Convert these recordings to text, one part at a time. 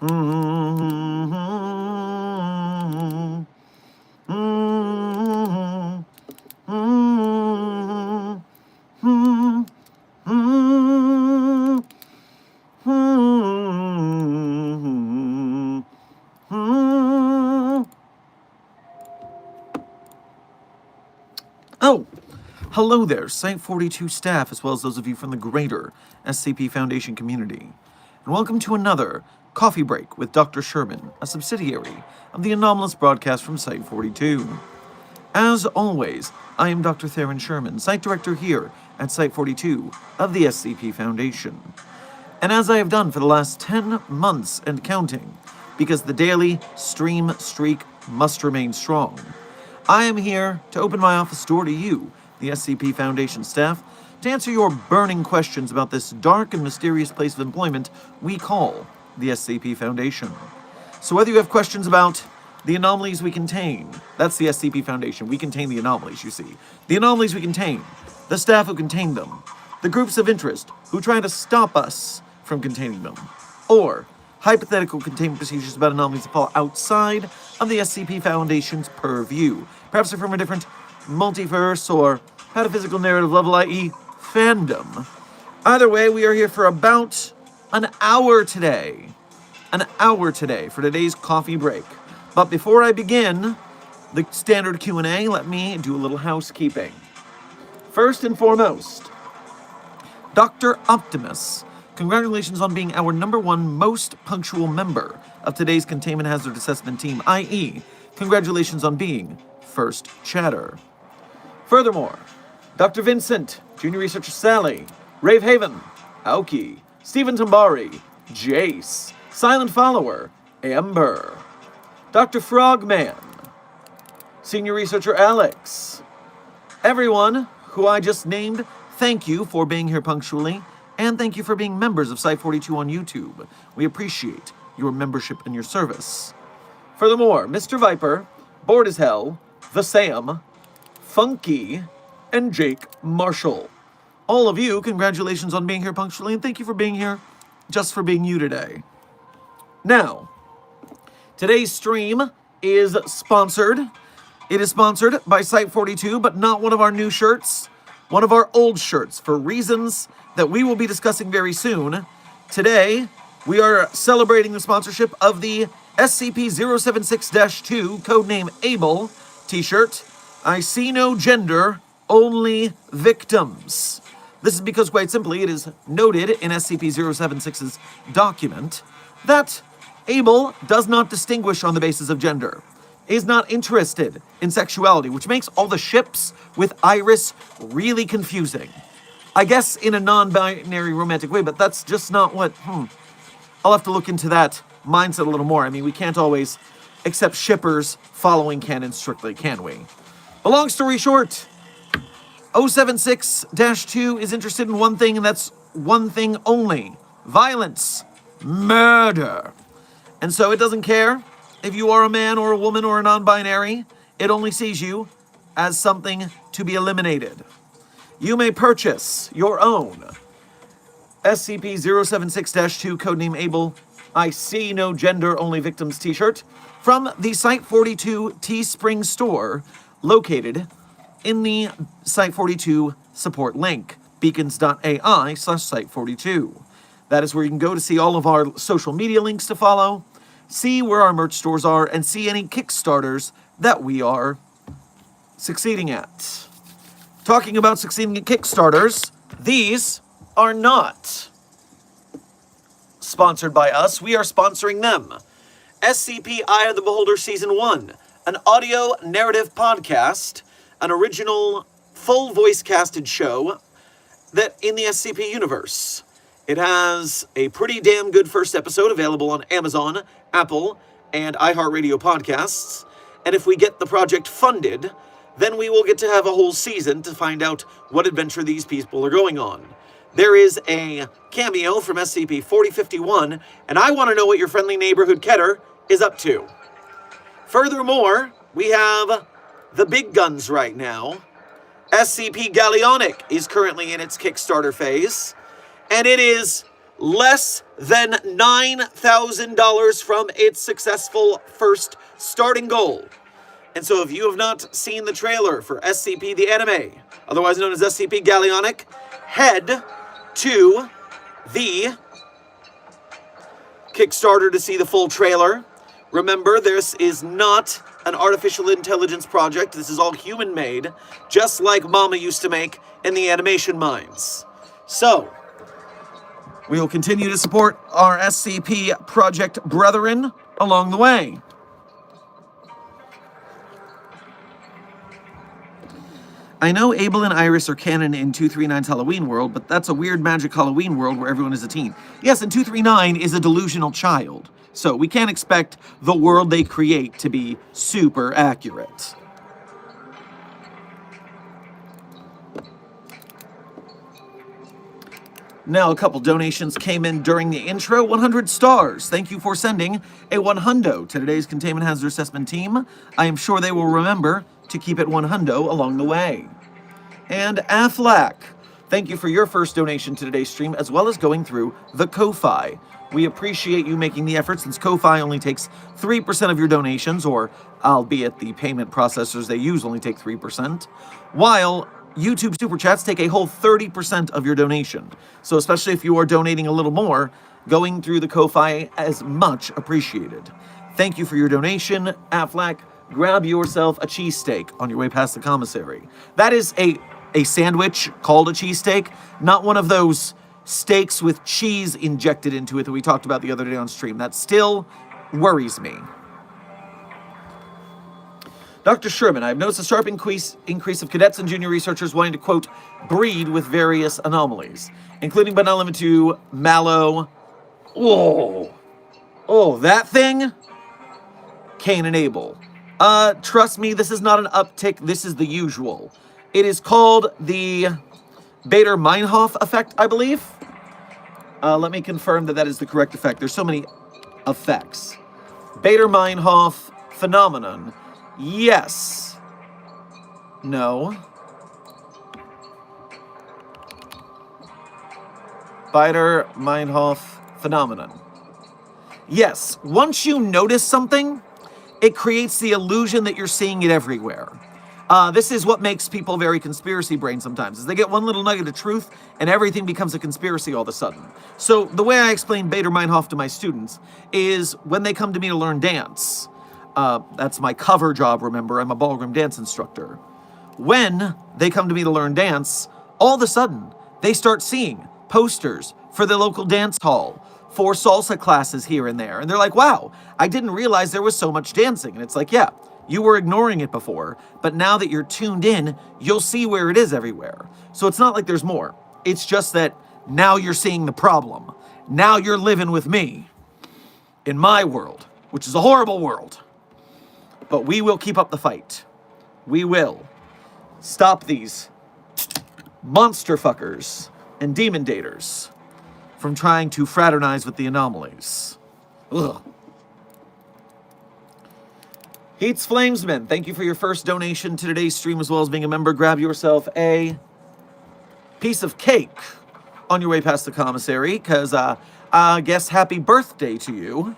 Oh, hello there, Site 42 staff, as well as those of you from the greater SCP Foundation community. And welcome to another Coffee Break with Dr. Sherman, a subsidiary of the anomalous broadcast from Site 42. As always, I am Dr. Theron Sherman, Site Director here at Site 42 of the SCP Foundation. And as I have done for the last 10 months and counting, because the daily stream streak must remain strong, I am here to open my office door to you, the SCP Foundation staff, to answer your burning questions about this dark and mysterious place of employment we call the SCP Foundation. So whether you have questions about the anomalies we contain, that's the SCP Foundation, we contain the anomalies, you see. The anomalies we contain, the staff who contain them, the groups of interest who try to stop us from containing them, or hypothetical containment procedures about anomalies that fall outside of the SCP Foundation's purview. Perhaps they're from a different multiverse or metaphysical narrative level, i.e. fandom. Either way, we are here for about an hour today. An hour today for today's coffee break. But before I begin the standard Q&A, let me do a little housekeeping. First and foremost, Dr. Optimus, congratulations on being our #1 most punctual member of today's Containment Hazard Assessment Team, i.e., congratulations on being first chatter. Furthermore, Dr. Vincent, Junior Researcher Sally, Rave Haven, Aoki, Stephen Tambari, Jace, Silent Follower, Amber, Dr. Frogman, Senior Researcher Alex. Everyone who I just named, thank you for being here punctually, and thank you for being members of Site 42 on YouTube. We appreciate your membership and your service. Furthermore, Mr. Viper, Bored as Hell, The Sam, Funky, and Jake Marshall. All of you, congratulations on being here punctually, and thank you for being here just for being you today. Now, today's stream is sponsored. It is sponsored by Site 42, but not one of our new shirts, one of our old shirts, for reasons that we will be discussing very soon. Today, we are celebrating the sponsorship of the SCP-076-2, codename Abel, t-shirt. I see no gender, only victims. This is because, quite simply, it is noted in SCP-076's document that Abel does not distinguish on the basis of gender, is not interested in sexuality, which makes all the ships with Iris really confusing. I guess in a non-binary romantic way, but that's just not what, I'll have to look into that mindset a little more. I mean, we can't always accept shippers following canon strictly, can we? But long story short, 076-2 is interested in one thing, and that's one thing only: violence, murder. And so it doesn't care if you are a man or a woman or a non-binary. It only sees you as something to be eliminated. You may purchase your own SCP-076-2, codename Abel, I see no gender, only victims t-shirt from the Site 42 Teespring store located in the Site 42 support link, beacons.ai/Site42. That is where you can go to see all of our social media links to follow, see where our merch stores are, and see any Kickstarters that we are succeeding at. Talking about succeeding at Kickstarters, these are not sponsored by us. We are sponsoring them. SCP Eye of the Beholder Season 1, an audio narrative podcast, an original full voice casted show that in the SCP universe. It has a pretty damn good first episode available on Amazon, Apple, and iHeartRadio podcasts. And if we get the project funded, then we will get to have a whole season to find out what adventure these people are going on. There is a cameo from SCP-4051, and I want to know what your friendly neighborhood Keter is up to. Furthermore, we have the big guns right now. SCP Galleonic is currently in its Kickstarter phase, and it is less than $9,000 from its successful first starting goal. And so if you have not seen the trailer for SCP the Anime, otherwise known as SCP Gallionic, head to the Kickstarter to see the full trailer. Remember, this is not an artificial intelligence project. This is all human-made, just like Mama used to make in the animation mines. So, we will continue to support our SCP project brethren along the way. I know Abel and Iris are canon in 239's Halloween world, but that's a weird magic Halloween world where everyone is a teen. Yes, and 239 is a delusional child, so we can't expect the world they create to be super accurate. Now, a couple donations came in during the intro. 100 stars. Thank you for sending a 100 to today's Containment Hazard Assessment team. I am sure they will remember to keep it 100 along the way. And Aflac, thank you for your first donation to today's stream, as well as going through the Ko-Fi. We appreciate you making the effort, since Ko-Fi only takes 3% of your donations, or albeit the payment processors they use only take 3%, while YouTube Super Chats take a whole 30% of your donation. So especially if you are donating a little more, going through the Ko-Fi is much appreciated. Thank you for your donation, Aflac. Grab yourself a cheesesteak on your way past the commissary. That is a sandwich called a cheesesteak, not one of those steaks with cheese injected into it that we talked about the other day on stream. That still worries me. Dr. Sherman, I've noticed a sharp increase of cadets and junior researchers wanting to, quote, breed with various anomalies, including but not limited to mallow. Oh, that thing? Cain and Abel. Trust me, this is not an uptick. This is the usual. It is called the Bader-Meinhof effect, I believe. Let me confirm that that is the correct effect. There's so many effects. Bader-Meinhof phenomenon. Yes. No. Bader-Meinhof phenomenon. Yes. Once you notice something, it creates the illusion that you're seeing it everywhere. This is what makes people very conspiracy brain sometimes, is they get one little nugget of truth and everything becomes a conspiracy all of a sudden. So the way I explain Bader-Meinhof to my students is when they come to me to learn dance, that's my cover job, remember, I'm a ballroom dance instructor. When they come to me to learn dance, all of a sudden they start seeing posters for the local dance hall, for salsa classes here and there. And they're like, wow, I didn't realize there was so much dancing. And it's like, yeah, you were ignoring it before, but now that you're tuned in, you'll see where it is everywhere. So it's not like there's more. It's just that now you're seeing the problem. Now you're living with me in my world, which is a horrible world. But we will keep up the fight. We will stop these monster fuckers and demon daters from trying to fraternize with the anomalies. Ugh. Heats Flamesman, thank you for your first donation to today's stream, as well as being a member. Grab yourself a piece of cake on your way past the commissary, because I guess happy birthday to you.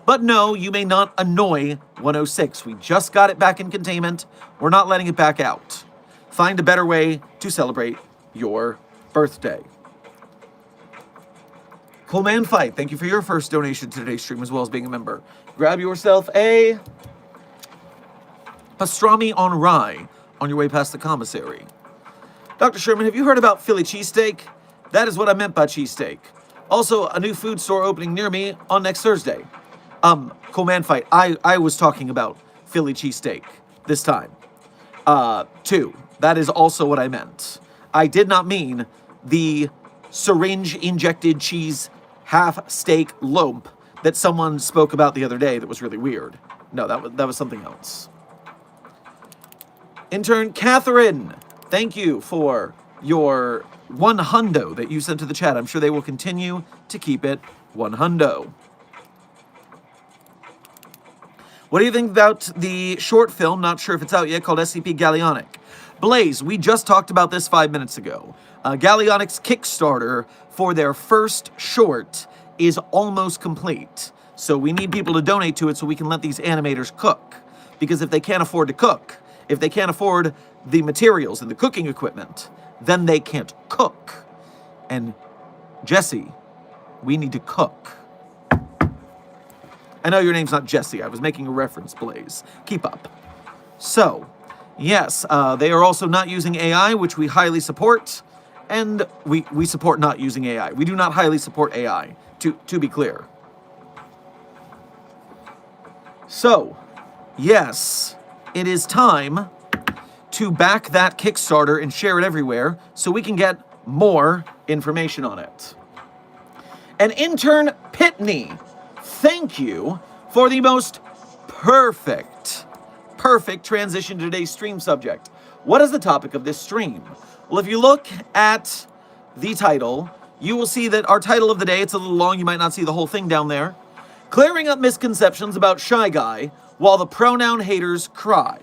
But no, you may not annoy 106. We just got it back in containment. We're not letting it back out. Find a better way to celebrate your birthday. Cool Man Fight, thank you for your first donation to today's stream, as well as being a member. Grab yourself a pastrami on rye on your way past the commissary. Dr. Sherman, have you heard about Philly cheesesteak? That is what I meant by cheesesteak. Also, a new food store opening near me on next Thursday. Cool Man Fight, I was talking about Philly cheesesteak this time. Too. That is also what I meant. I did not mean the syringe-injected cheese half-steak lump that someone spoke about the other day that was really weird. No, that was something else. Intern Catherine, thank you for your 100 that you sent to the chat. I'm sure they will continue to keep it 100. What do you think about the short film, not sure if it's out yet, called SCP Gallionic? Blaze, we just talked about this 5 minutes ago. Gallionic's Kickstarter for their first short is almost complete. So we need people to donate to it so we can let these animators cook. Because if they can't afford to cook, if they can't afford the materials and the cooking equipment, then they can't cook. And Jesse, we need to cook. I know your name's not Jesse. I was making a reference, Blaze. Keep up. So, yes, they are also not using AI, which we highly support. And we support not using AI. We do not highly support AI, to be clear. So, yes, it is time to back that Kickstarter and share it everywhere so we can get more information on it. And intern Pitney, thank you for the most perfect transition to today's stream subject. What is the topic of this stream? Well, if you look at the title, you will see that our title of the day, it's a little long, you might not see the whole thing down there. Clearing up misconceptions about Shy Guy while the pronoun haters cry.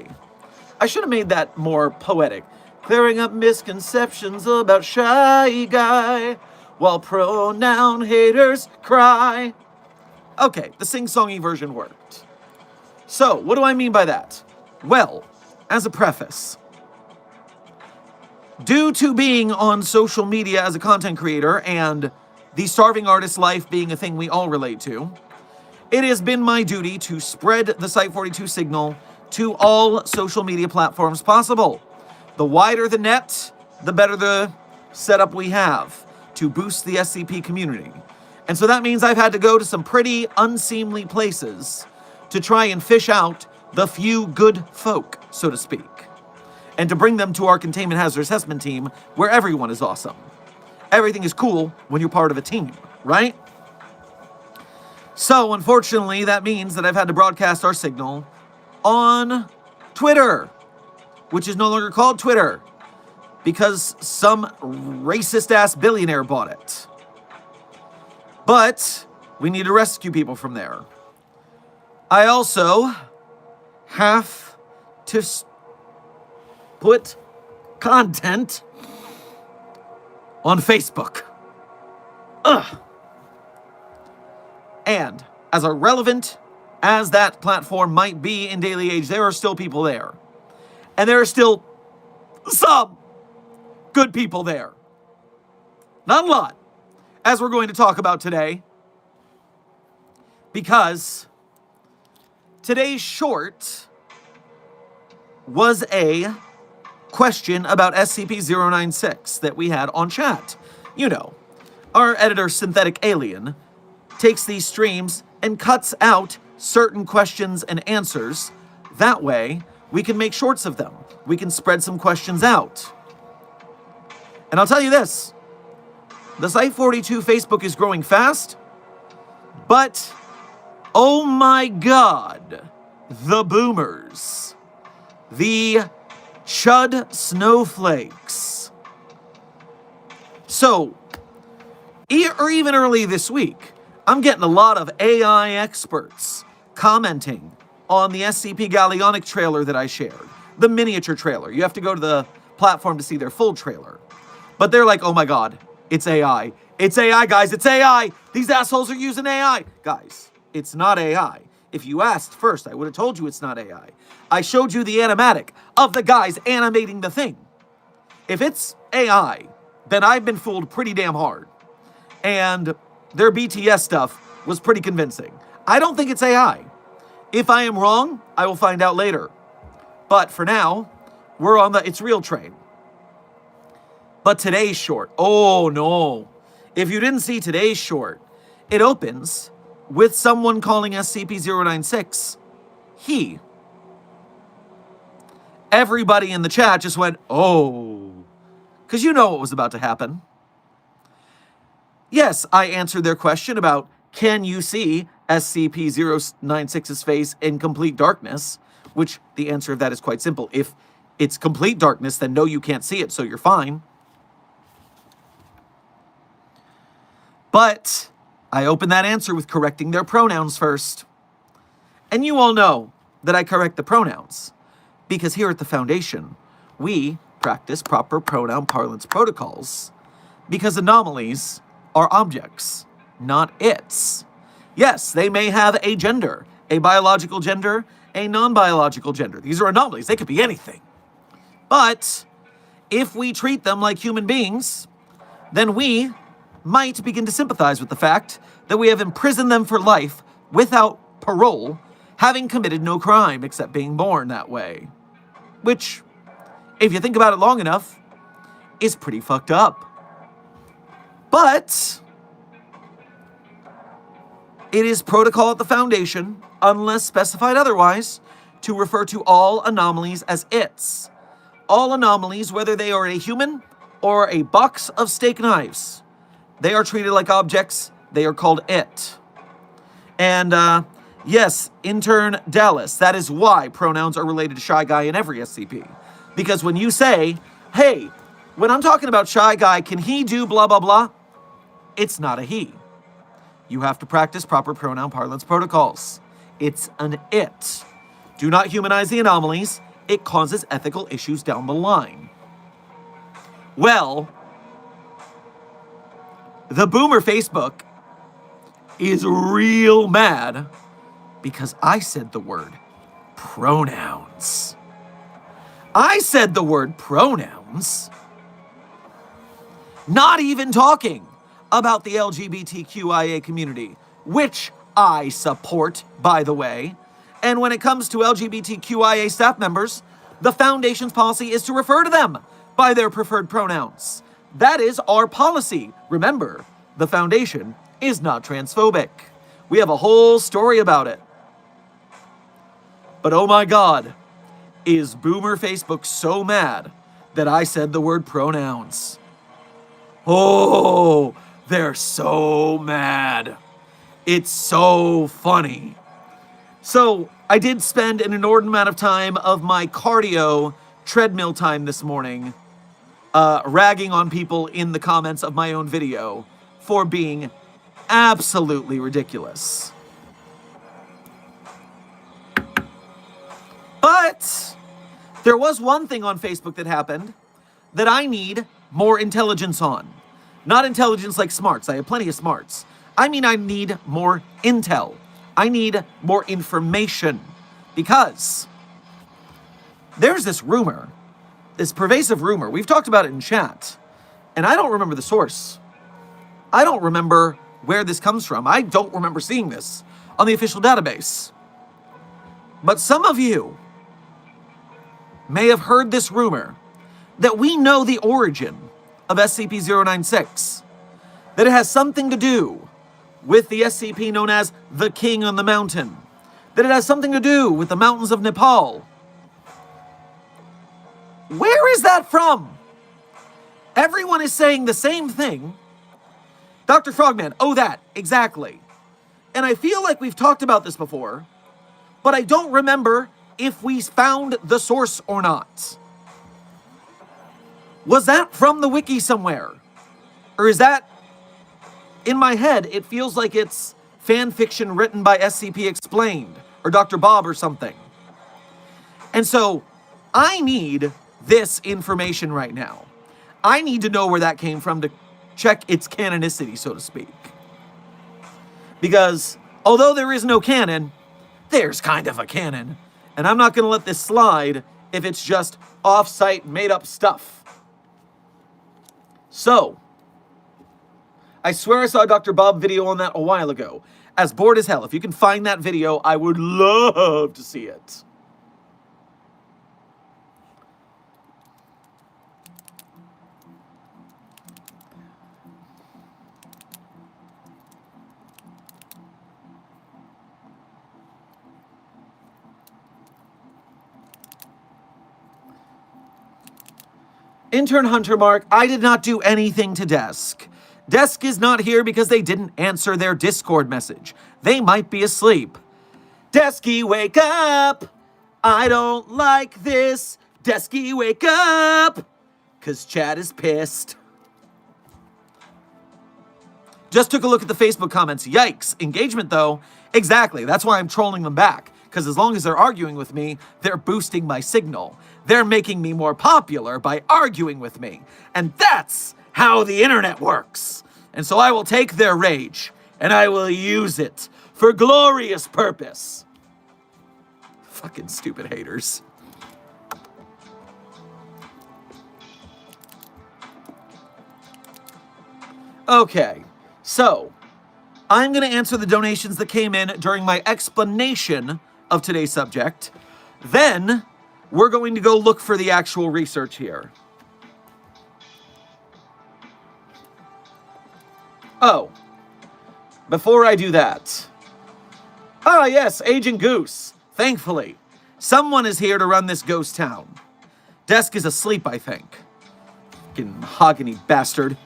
I should have made that more poetic. Clearing up misconceptions about Shy Guy while pronoun haters cry. Okay, the sing-songy version worked. So, what do I mean by that? Well, as a preface, due to being on social media as a content creator and the starving artist life being a thing we all relate to, it has been my duty to spread the Site42 signal to all social media platforms possible. The wider the net, the better the setup we have to boost the SCP community. And so that means I've had to go to some pretty unseemly places to try and fish out the few good folk, so to speak, and to bring them to our containment hazard assessment team where everyone is awesome. Everything is cool when you're part of a team, right? So, unfortunately, that means that I've had to broadcast our signal on Twitter, which is no longer called Twitter because some racist-ass billionaire bought it. But we need to rescue people from there. I also have to put content on Facebook. Ugh. And as irrelevant as that platform might be in daily age, there are still people there. And there are still some good people there. Not a lot, as we're going to talk about today. Because today's short was a question about SCP-096 that we had on chat. You know, our editor, Synthetic Alien, takes these streams and cuts out certain questions and answers. That way, we can make shorts of them. We can spread some questions out. And I'll tell you this, the Site42 Facebook is growing fast, but oh my God, the boomers, the chud snowflakes. So, or even early this week, I'm getting a lot of AI experts commenting on the SCP Galleonic trailer that I shared, the miniature trailer. You have to go to the platform to see their full trailer. But they're like, oh my God, it's AI. It's AI, guys, it's AI. These assholes are using AI. Guys, it's not AI. If you asked first, I would have told you it's not AI. I showed you the animatic of the guys animating the thing. If it's AI, then I've been fooled pretty damn hard. And their BTS stuff was pretty convincing. I don't think it's AI. If I am wrong, I will find out later. But for now, we're on the It's Real train. But today's short, oh no. If you didn't see today's short, it opens with someone calling SCP-096 he. Everybody in the chat just went, oh, because you know what was about to happen. Yes, I answered their question about, can you see SCP-096's face in complete darkness? Which the answer of that is quite simple. If it's complete darkness, then no, you can't see it, so you're fine. But I opened that answer with correcting their pronouns first. And you all know that I correct the pronouns, because here at the Foundation, we practice proper pronoun parlance protocols, because anomalies are objects, not its. Yes, they may have a gender, a biological gender, a non-biological gender. These are anomalies. They could be anything. But if we treat them like human beings, then we might begin to sympathize with the fact that we have imprisoned them for life without parole, having committed no crime except being born that way. Which, if you think about it long enough, is pretty fucked up. But it is protocol at the Foundation, unless specified otherwise, to refer to all anomalies as its. All anomalies, whether they are a human or a box of steak knives, they are treated like objects. They are called it. And yes, intern Dallas, that is why pronouns are related to shy guy in every SCP. Because when you say, hey, when I'm talking about shy guy, can he do blah, blah, blah? It's not a he. You have to practice proper pronoun parlance protocols. It's an it. Do not humanize the anomalies. It causes ethical issues down the line. Well, the boomer Facebook is real mad because I said the word pronouns. I said the word pronouns. Not even talking about the LGBTQIA community, which I support, by the way. And when it comes to LGBTQIA staff members, the Foundation's policy is to refer to them by their preferred pronouns. That is our policy. Remember, the Foundation is not transphobic. We have a whole story about it. But oh my God, is Boomer Facebook so mad that I said the word pronouns? Oh, they're so mad. It's so funny. So I did spend an inordinate amount of time of my cardio treadmill time this morning ragging on people in the comments of my own video for being absolutely ridiculous. But there was one thing on Facebook that happened that I need more intelligence on. Not intelligence like smarts. I have plenty of smarts. I mean, I need more intel. I need more information because there's this rumor, this pervasive rumor. We've talked about it in chat, and I don't remember the source. I don't remember where this comes from. I don't remember seeing this on the official database. But some of you may have heard this rumor that we know the origin of SCP-096, that it has something to do with the SCP known as the King on the Mountain, that it has something to do with the mountains of Nepal. Where is that from? Everyone is saying the same thing. Dr. Frogman, oh that, exactly. And I feel like we've talked about this before, but I don't remember if we found the source or not. Was that from the wiki somewhere? Or is that, in my head, it feels like it's fan fiction written by SCP Explained or Dr. Bob or something. And so I need this information right now. I need to know where that came from to check its canonicity, so to speak. Because although there is no canon, there's kind of a canon. And I'm not going to let this slide if it's just off-site made-up stuff. So, I swear I saw a Dr. Bob video on that a while ago. As bored as hell. If you can find that video, I would love to see it. Intern Hunter Mark, I did not do anything to Desk. Desk is not here because they didn't answer their Discord message. They might be asleep. Desky, wake up! I don't like this. Desky, wake up! 'Cause Chad is pissed. Just took a look at the Facebook comments. Yikes. Engagement, though. Exactly. That's why I'm trolling them back. Because as long as they're arguing with me, they're boosting my signal. They're making me more popular by arguing with me. And that's how the internet works. And so I will take their rage, and I will use it for glorious purpose. Fucking stupid haters. Okay, so I'm going to answer the donations that came in during my explanation of today's subject. Then we're going to go look for the actual research here. Oh, before I do that. Ah, yes, Agent Goose. Thankfully, someone is here to run this ghost town. Desk is asleep, I think. Fucking mahogany bastard.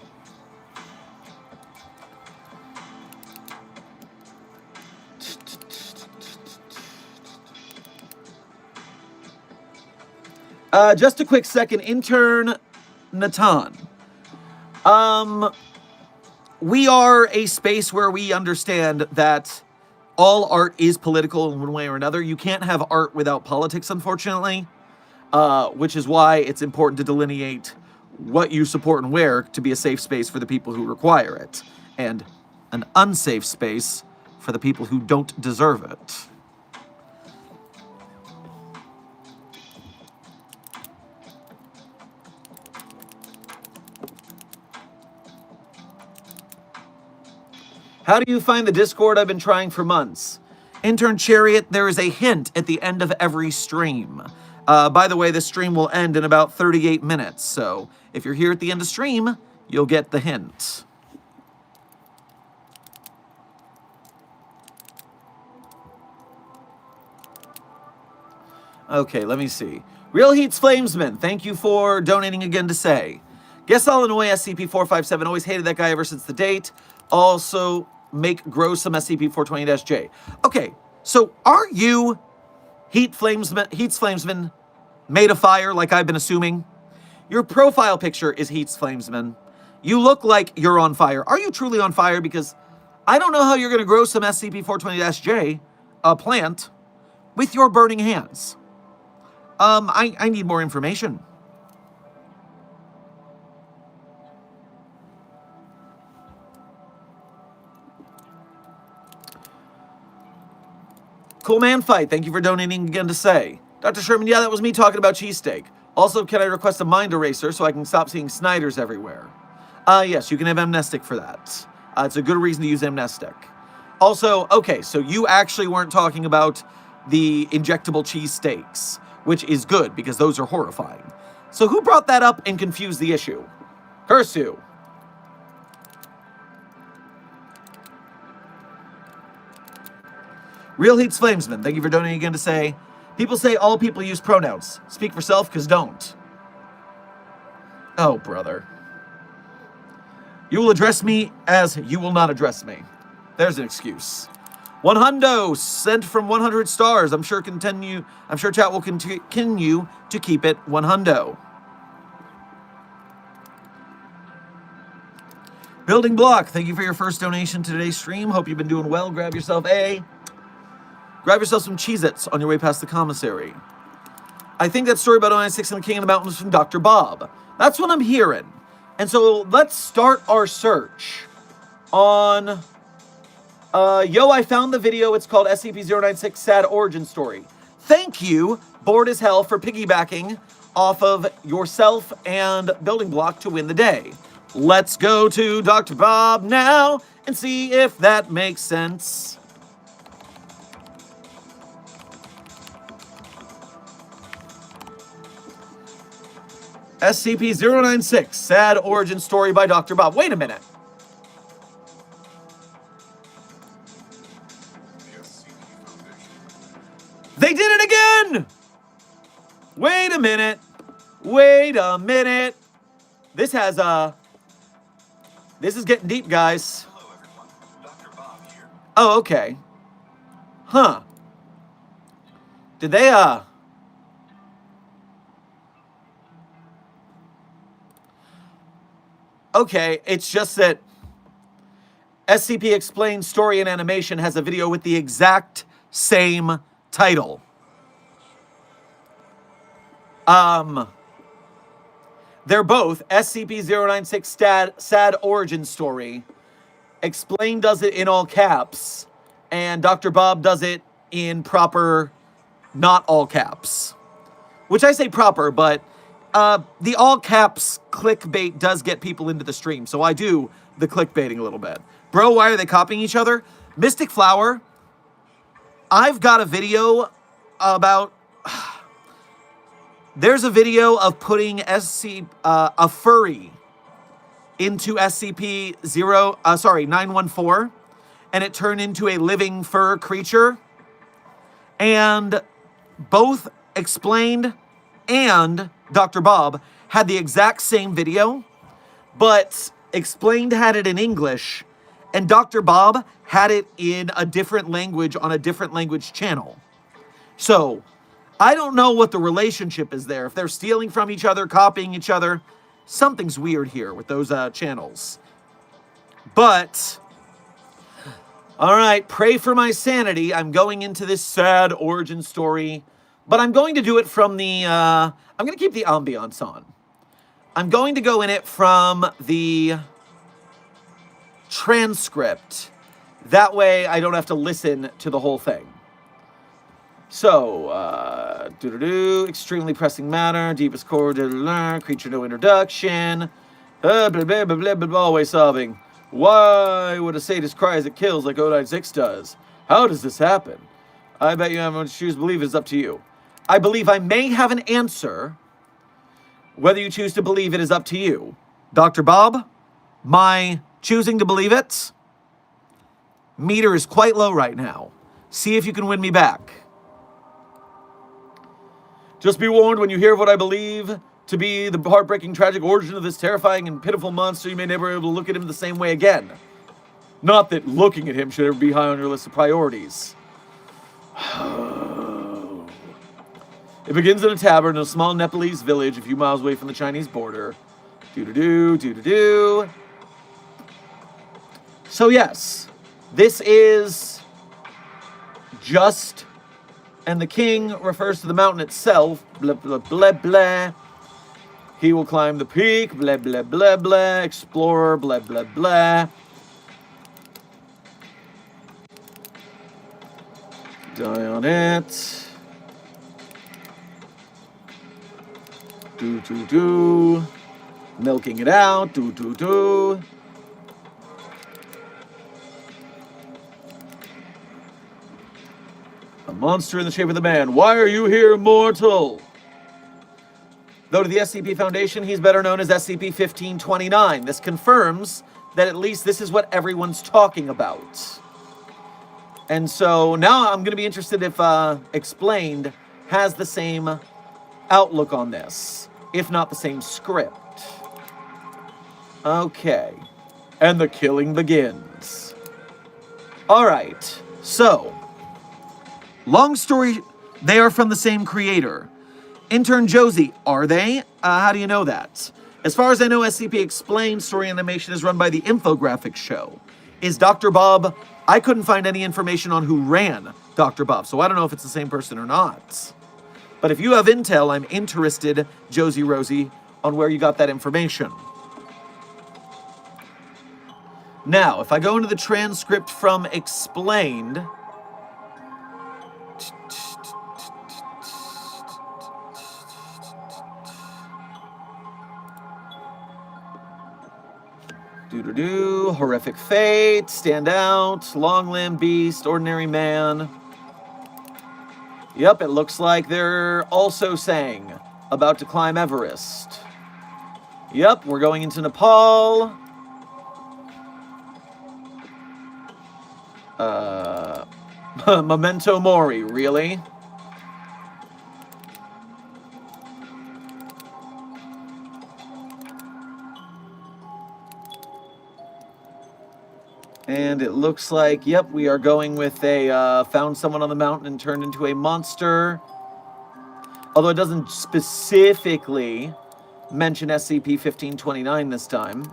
Just a quick second, intern Natan. We are a space where we understand that all art is political in one way or another. You can't have art without politics, unfortunately, which is why it's important to delineate what you support and where to be a safe space for the people who require it, and an unsafe space for the people who don't deserve it. How do you find the Discord? I've been trying for months. Intern Chariot, there is a hint at the end of every stream. By the way, this stream will end in about 38 minutes, so if you're here at the end of stream, you'll get the hint. Okay, let me see. Real Heat's Flamesman, thank you for donating again to say. Guess I'll annoy SCP-457. Always hated that guy ever since the date. Also, make grow some SCP-420-J. Okay, so are you Heat's Flamesman made of fire like I've been assuming? Your profile picture is Heat's Flamesman. You look like you're on fire. Are you truly on fire? Because I don't know how you're going to grow some SCP-420-J, a plant, with your burning hands. I need more information. Cool Man Fight, thank you for donating again to say. Dr. Sherman, yeah, that was me talking about cheesesteak. Also, can I request a mind eraser so I can stop seeing Snyders everywhere? Yes, you can have amnestic for that. It's a good reason to use amnestic. Also, okay, so you actually weren't talking about the injectable cheesesteaks, which is good because those are horrifying. So who brought that up and confused the issue? Kursu. Real Heat's Flamesman, thank you for donating again to say, people say all people use pronouns. Speak for self, because don't. Oh, brother. You will address me as you will not address me. There's an excuse. 100 sent from 100 stars. I'm sure chat will continue to keep it 100. Building Block, thank you for your first donation to today's stream. Hope you've been doing well. Grab yourself some Cheez-Its on your way past the commissary. I think that story about 096 and the King of the Mountain was from Dr. Bob. That's what I'm hearing. And so let's start our search on... I found the video. It's called SCP-096 Sad Origin Story. Thank you, Bored as Hell, for piggybacking off of yourself and Building Block to win the day. Let's go to Dr. Bob now and see if that makes sense. SCP-096, Sad Origin Story by Dr. Bob. Wait a minute. They did it again! Wait a minute. Wait a minute. This is getting deep, guys. Hello, everyone. Dr. Bob here. Oh, okay. Huh. Did they, Okay, it's just that SCP Explained Story and Animation has a video with the exact same title. They're both SCP-096 Sad Origin Story Explain does it in all caps, and Dr. Bob does it in proper, not all caps. Which I say proper, but the all caps clickbait does get people into the stream, so I do the clickbaiting a little bit. Bro, why are they copying each other? Mystic Flower, I've got a video about... There's a video of putting a furry into SCP-914, and it turned into a living fur creature. And both Explained and Dr. Bob had the exact same video, but Explained had it in English, and Dr. Bob had it in a different language on a different language channel. So, I don't know what the relationship is there. If they're stealing from each other, copying each other, something's weird here with those channels. But, all right, pray for my sanity. I'm going into this sad origin story, but I'm going to do it from the, I'm going to keep the ambiance on. I'm going to go in it from the transcript. That way I don't have to listen to the whole thing. So, extremely pressing matter, deepest core, creature no introduction, always sobbing. Why would a sadist cry as it kills like O96 does? How does this happen? I bet you haven't choose to believe it is up to you. I believe I may have an answer. Whether you choose to believe it is up to you. Dr. Bob, my choosing to believe it, meter is quite low right now. See if you can win me back. Just be warned, when you hear what I believe to be the heartbreaking, tragic origin of this terrifying and pitiful monster, you may never be able to look at him the same way again. Not that looking at him should ever be high on your list of priorities. It begins in a tavern in a small Nepalese village a few miles away from the Chinese border. Do-do-do. So yes, this is just... And the king refers to the mountain itself. Blah, blah, blah, blah. He will climb the peak. Blah, blah, blah, blah. Explorer. Blah, blah, blah. Die on it. Do. Milking it out. Do. A monster in the shape of the man. Why are you here, mortal? Though to the SCP Foundation, he's better known as SCP-1529. This confirms that at least this is what everyone's talking about. And so now I'm going to be interested if Explained has the same outlook on this, if not the same script. Okay. And the killing begins. All right. So... long story, they are from the same creator. Intern Josie, are they? How do you know that? As far as I know, SCP Explained story animation is run by the Infographics show. Is Dr. Bob... I couldn't find any information on who ran Dr. Bob, so I don't know if it's the same person or not. But if you have intel, I'm interested, Josie Rosie, on where you got that information. Now, if I go into the transcript from Explained... horrific fate, stand out, long-limbed beast, ordinary man. Yep, it looks like they're also saying about to climb Everest. Yep, we're going into Nepal. Memento Mori, really? And it looks like, yep, we are going with a, found someone on the mountain and turned into a monster. Although it doesn't specifically mention SCP-1529 this time.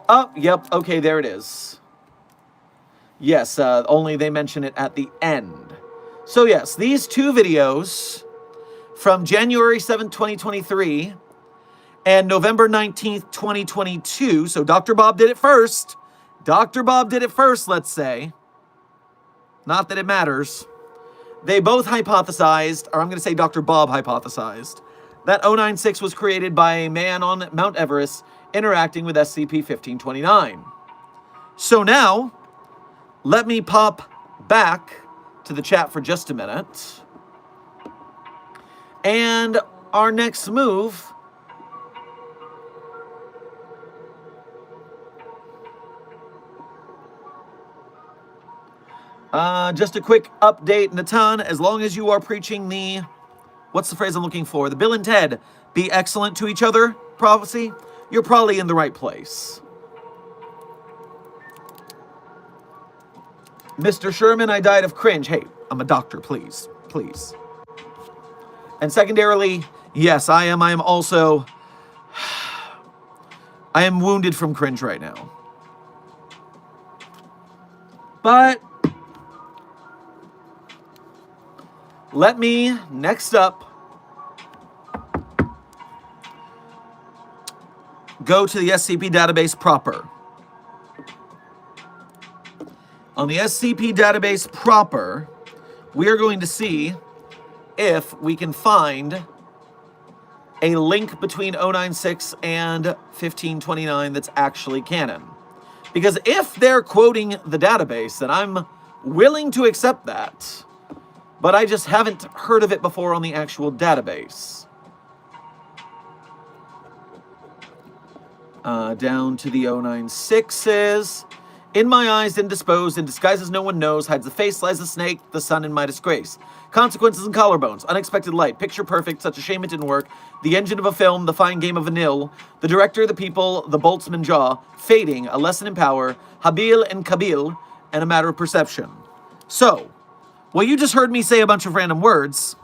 Oh, yep, okay, there it is. Yes, only they mention it at the end. So yes, these two videos from January 7th, 2023... And November 19th, 2022, so Dr. Bob did it first. Dr. Bob did it first, let's say. Not that it matters. They both hypothesized, or I'm going to say Dr. Bob hypothesized, that 096 was created by a man on Mount Everest interacting with SCP-1529. So now, let me pop back to the chat for just a minute. And our next move... just a quick update, Natan, as long as you are preaching the, what's the phrase I'm looking for? The Bill and Ted be excellent to each other prophecy, you're probably in the right place. Mr. Sherman, I died of cringe. Hey, I'm a doctor, please, please. And secondarily, yes, I am also, I am wounded from cringe right now. But let me, next up, go to the SCP database proper. On the SCP database proper, we are going to see if we can find a link between 096 and 1529 that's actually canon. Because if they're quoting the database, then I'm willing to accept that. But I just haven't heard of it before on the actual database. Down to the 096s. In my eyes, indisposed, in disguises no one knows, hides the face, lies the snake, the sun in my disgrace. Consequences and collarbones, unexpected light, picture perfect, such a shame it didn't work. The engine of a film, the fine game of a nil. The director, the people, the boltsman jaw. Fading, a lesson in power. Habil and Kabil, and a matter of perception. So, what you just heard me say a bunch of random words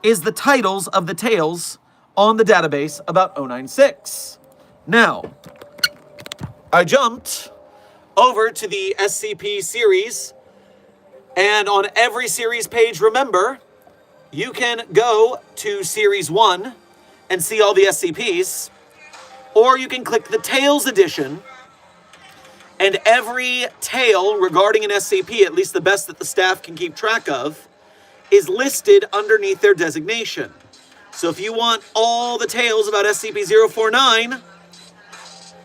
is the titles of the tales on the database about 096. Now, I jumped over to the SCP series, and on every series page, remember, you can go to Series 1 and see all the SCPs, or you can click the Tales edition, and every tale regarding an SCP, at least the best that the staff can keep track of, is listed underneath their designation. So if you want all the tales about SCP-049,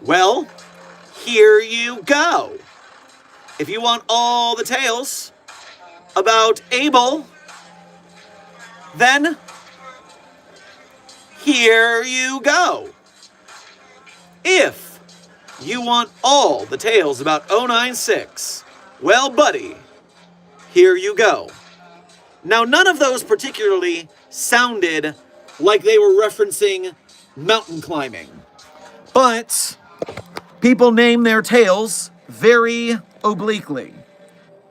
well, here you go. If you want all the tales about Abel, then here you go. If you want all the tales about 096, well, buddy, here you go. Now, none of those particularly sounded like they were referencing mountain climbing, but people name their tales very obliquely.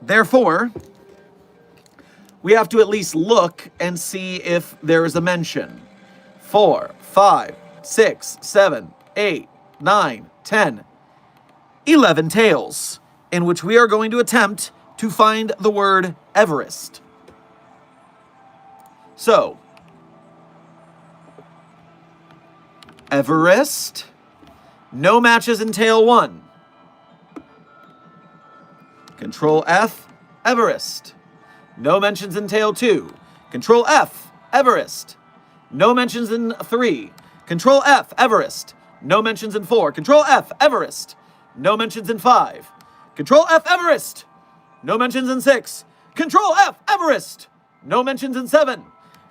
Therefore, we have to at least look and see if there is a mention. 4, 5, 6, 7, 8, 9, 10, 11 tales in which we are going to attempt to find the word Everest. So, Everest, no matches in tale 1. Control F, Everest. No mentions in tale 2. Control F, Everest. No mentions in 3. Control F, Everest. No mentions in 4. Control F, Everest. No mentions in 5. Control F, Everest. No mentions in 6. Control F, Everest. No mentions in 7.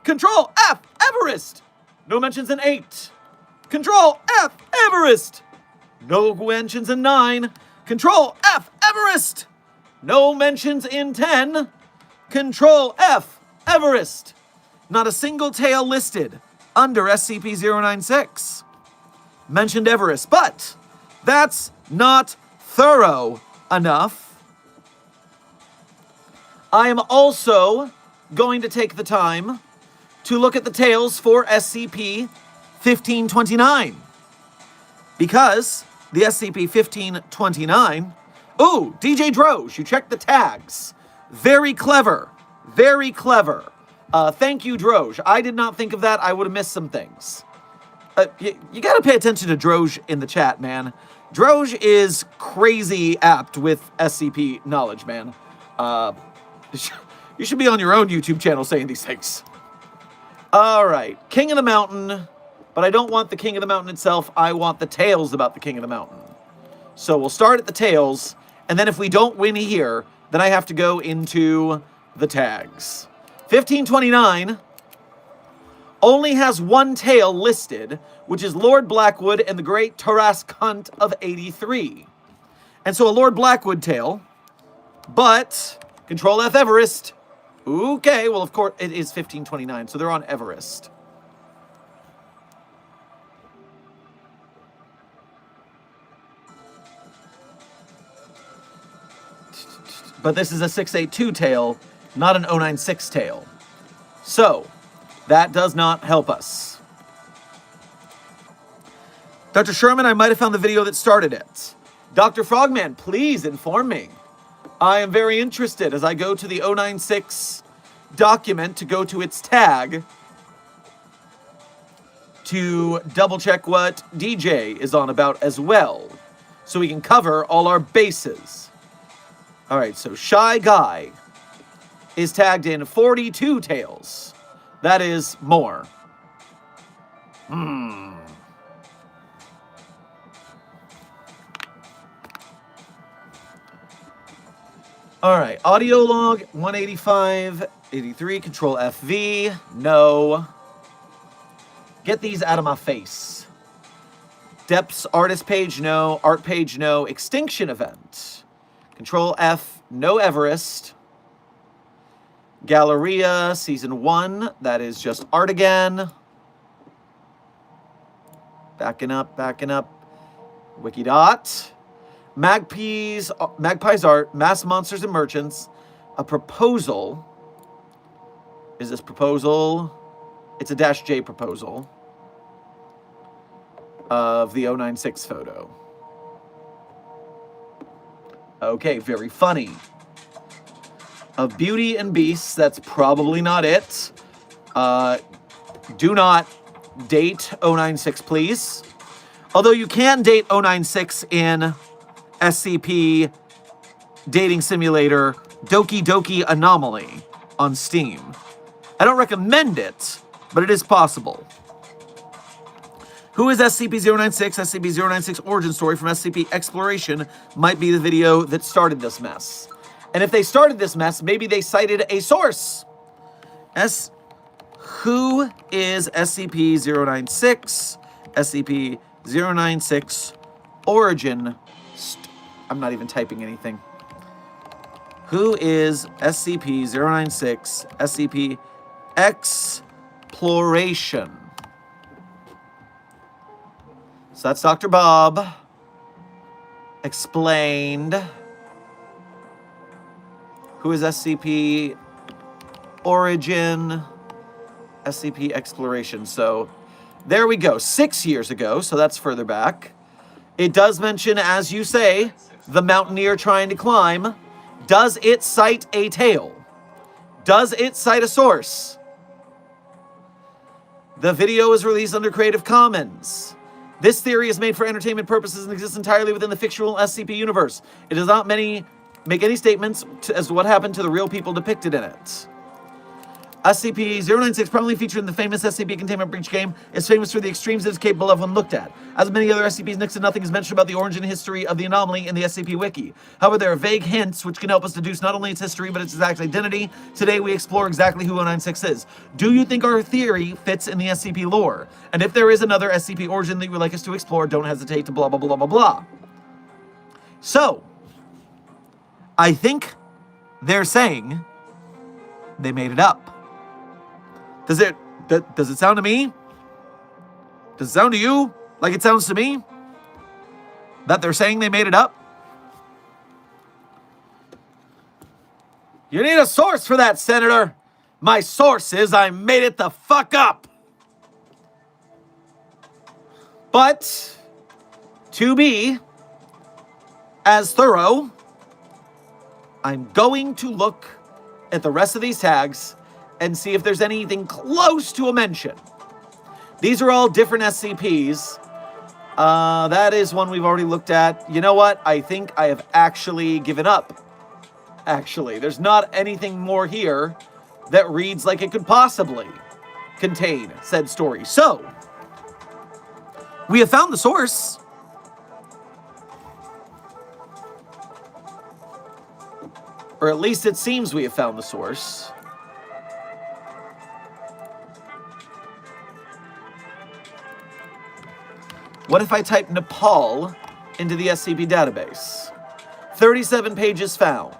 Control F, Everest. No mentions in 8. Control F, Everest. No mentions in 9. Control F, Everest. No mentions in 10. Control F, Everest. Not a single tale listed under SCP-096 mentioned Everest, but that's not thorough enough. I am also going to take the time to look at the tales for SCP-1529, because the SCP-1529, ooh, DJ Droge, you checked the tags. Very clever. Very clever. Thank you, Droge. I did not think of that. I would have missed some things. You got to pay attention to Droge in the chat, man. Droge is crazy apt with SCP knowledge, man. You should be on your own YouTube channel saying these things. All right, King of the Mountain, but I don't want the King of the Mountain itself. I want the tales about the King of the Mountain. So we'll start at the tales, and then if we don't win here, then I have to go into the tags. 1529 only has one tale listed, which is Lord Blackwood and the Great Tarask Hunt of 83. And so a Lord Blackwood tale, but Control F Everest. Okay, well, of course, it is 1529, so they're on Everest. But this is a 682 tale, not an 096 tale. So, that does not help us. Dr. Sherman, I might have found the video that started it. Dr. Frogman, please inform me. I am very interested as I go to the 096 document to go to its tag to double check what DJ is on about as well, so we can cover all our bases. All right, so Shy Guy is tagged in 42 tales. That is more. All right, audio log 185, 83, Control FV, no. Get these out of my face. Depths artist page, no. Art page, no. Extinction event. Control F, no Everest. Galleria, season 1, that is just art again. Backing up. Wikidot. Magpie's art, Mass Monsters and Merchants, a proposal. Is this proposal? It's a -J proposal of the 096 photo. Okay, very funny. Of Beauty and Beasts, that's probably not it. Do not date 096, please. Although you can date 096 in SCP Dating Simulator Doki Doki Anomaly on Steam. I don't recommend it, but it is possible. Who is SCP-096? SCP-096 origin story from SCP Exploration might be the video that started this mess. And if they started this mess, maybe they cited a source. Who is SCP-096? SCP-096 origin. I'm not even typing anything. Who is SCP-096? SCP Exploration. So that's Dr. Bob. Explained. Who is SCP Origin? SCP Exploration. So there we go. 6 years ago, so that's further back. It does mention, as you say, the mountaineer trying to climb. Does it cite a tale? Does it cite a source? The video is released under Creative Commons. This theory is made for entertainment purposes and exists entirely within the fictional SCP universe. It does not make any statements as to what happened to the real people depicted in it. SCP-096, prominently featured in the famous SCP Containment Breach game, is famous for the extremes it is capable of when looked at. As many other SCPs, next to nothing is mentioned about the origin history of the anomaly in the SCP Wiki. However, there are vague hints which can help us deduce not only its history, but its exact identity. Today, we explore exactly who 096 is. Do you think our theory fits in the SCP lore? And if there is another SCP origin that you would like us to explore, don't hesitate to blah, blah, blah, blah, blah. So, I think they're saying they made it up. Does it sound to me? Does it sound to you like it sounds to me? That they're saying they made it up? You need a source for that, Senator. My source is I made it the fuck up. But to be as thorough, I'm going to look at the rest of these tags and see if there's anything close to a mention. These are all different SCPs. That is one we've already looked at. You know what? I think I have actually given up. Actually, there's not anything more here that reads like it could possibly contain said story. So, we have found the source. Or at least it seems we have found the source. What if I type Nepal into the SCP database? 37 pages found.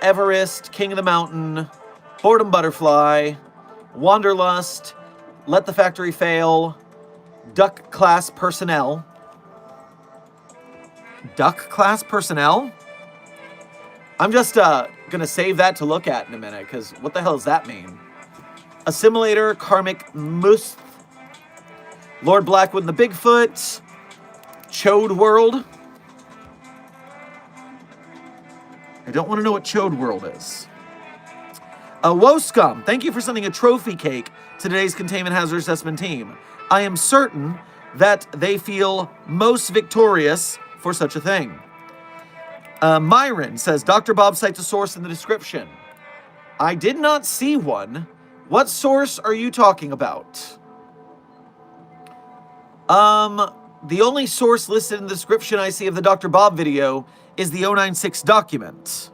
Everest, King of the Mountain, Boredom Butterfly, Wanderlust, Let the Factory Fail, Duck Class Personnel. Duck Class Personnel? I'm just gonna save that to look at in a minute, because what the hell does that mean? Assimilator, Karmic Moose, Lord Blackwood and the Bigfoot, Chode World. I don't want to know what Chode World is. Woscum, thank you for sending a trophy cake to today's Containment Hazard Assessment team. I am certain that they feel most victorious for such a thing. Myron says, Dr. Bob cites a source in the description. I did not see one. What source are you talking about? The only source listed in the description I see of the Dr. Bob video is the 096 document.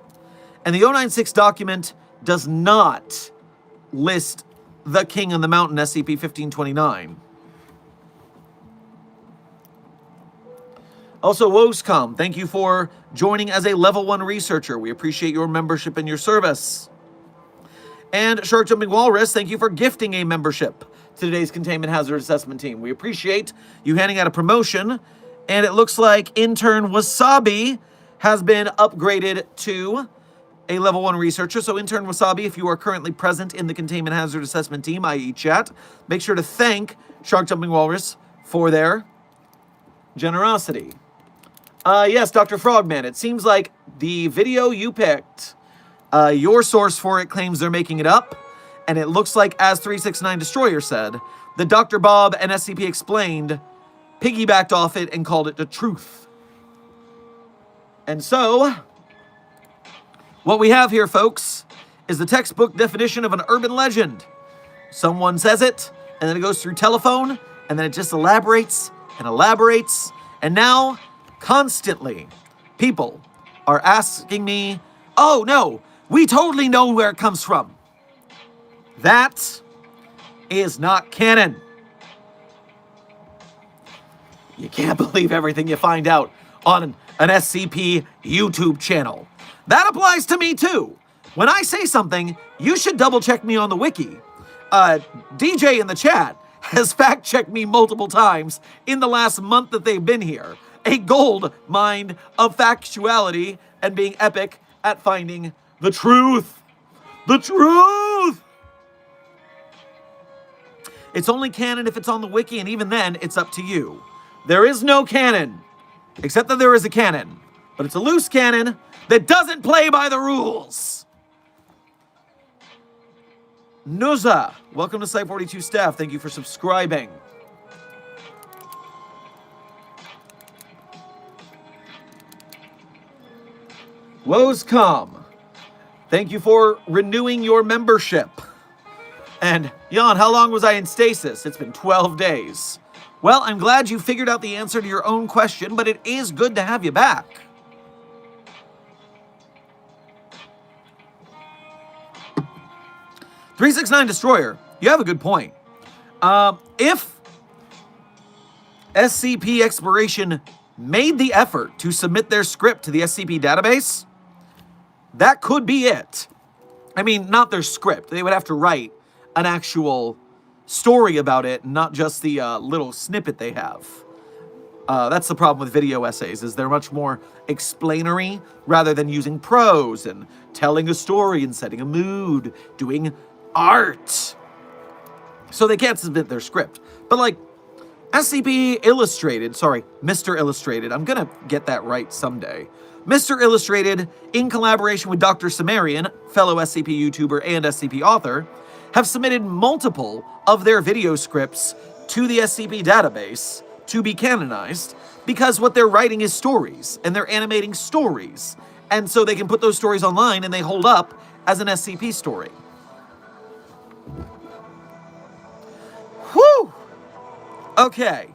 And the 096 document does not list the King on the Mountain SCP-1529. Also, Woscom, thank you for joining as a level 1 researcher. We appreciate your membership and your service. And Shark Jumping Walrus, thank you for gifting a membership to today's Containment Hazard Assessment team. We appreciate you handing out a promotion. And it looks like Intern Wasabi has been upgraded to a level 1 researcher. So Intern Wasabi, if you are currently present in the Containment Hazard Assessment team, i.e. chat, make sure to thank Shark Jumping Walrus for their generosity. Yes, Dr. Frogman, it seems like the video you picked, your source for it claims they're making it up, and it looks like, as 369 Destroyer said, the Dr. Bob and SCP Explained piggybacked off it and called it the truth. And so, what we have here, folks, is the textbook definition of an urban legend. Someone says it, and then it goes through telephone, and then it just elaborates, and now constantly, people are asking me, oh no, we totally know where it comes from. That is not canon. You can't believe everything you find out on an SCP YouTube channel. That applies to me too. When I say something, you should double check me on the wiki. DJ in the chat has fact checked me multiple times in the last month that they've been here. A gold mine of factuality and being epic at finding the truth. The truth! It's only canon if it's on the wiki, and even then, it's up to you. There is no canon, except that there is a canon. But it's a loose canon that doesn't play by the rules. Nuza, welcome to Site 42 staff. Thank you for subscribing. Woscom, thank you for renewing your membership. And Jan, how long was I in stasis? It's been 12 days. Well, I'm glad you figured out the answer to your own question, but it is good to have you back. "369 Destroyer, you have a good point. If SCP Exploration made the effort to submit their script to the SCP database, that could be it. I mean, not their script. They would have to write an actual story about it, not just the little snippet they have. That's the problem with video essays, is they're much more explanatory rather than using prose and telling a story and setting a mood, doing art. So they can't submit their script. But like SCP Illustrated, sorry, Mr. Illustrated, I'm gonna get that right someday. Mr. Illustrated, in collaboration with Dr. Sumerian, fellow SCP YouTuber and SCP author, have submitted multiple of their video scripts to the SCP database to be canonized because what they're writing is stories and they're animating stories. And so they can put those stories online and they hold up as an SCP story. Whew! Okay.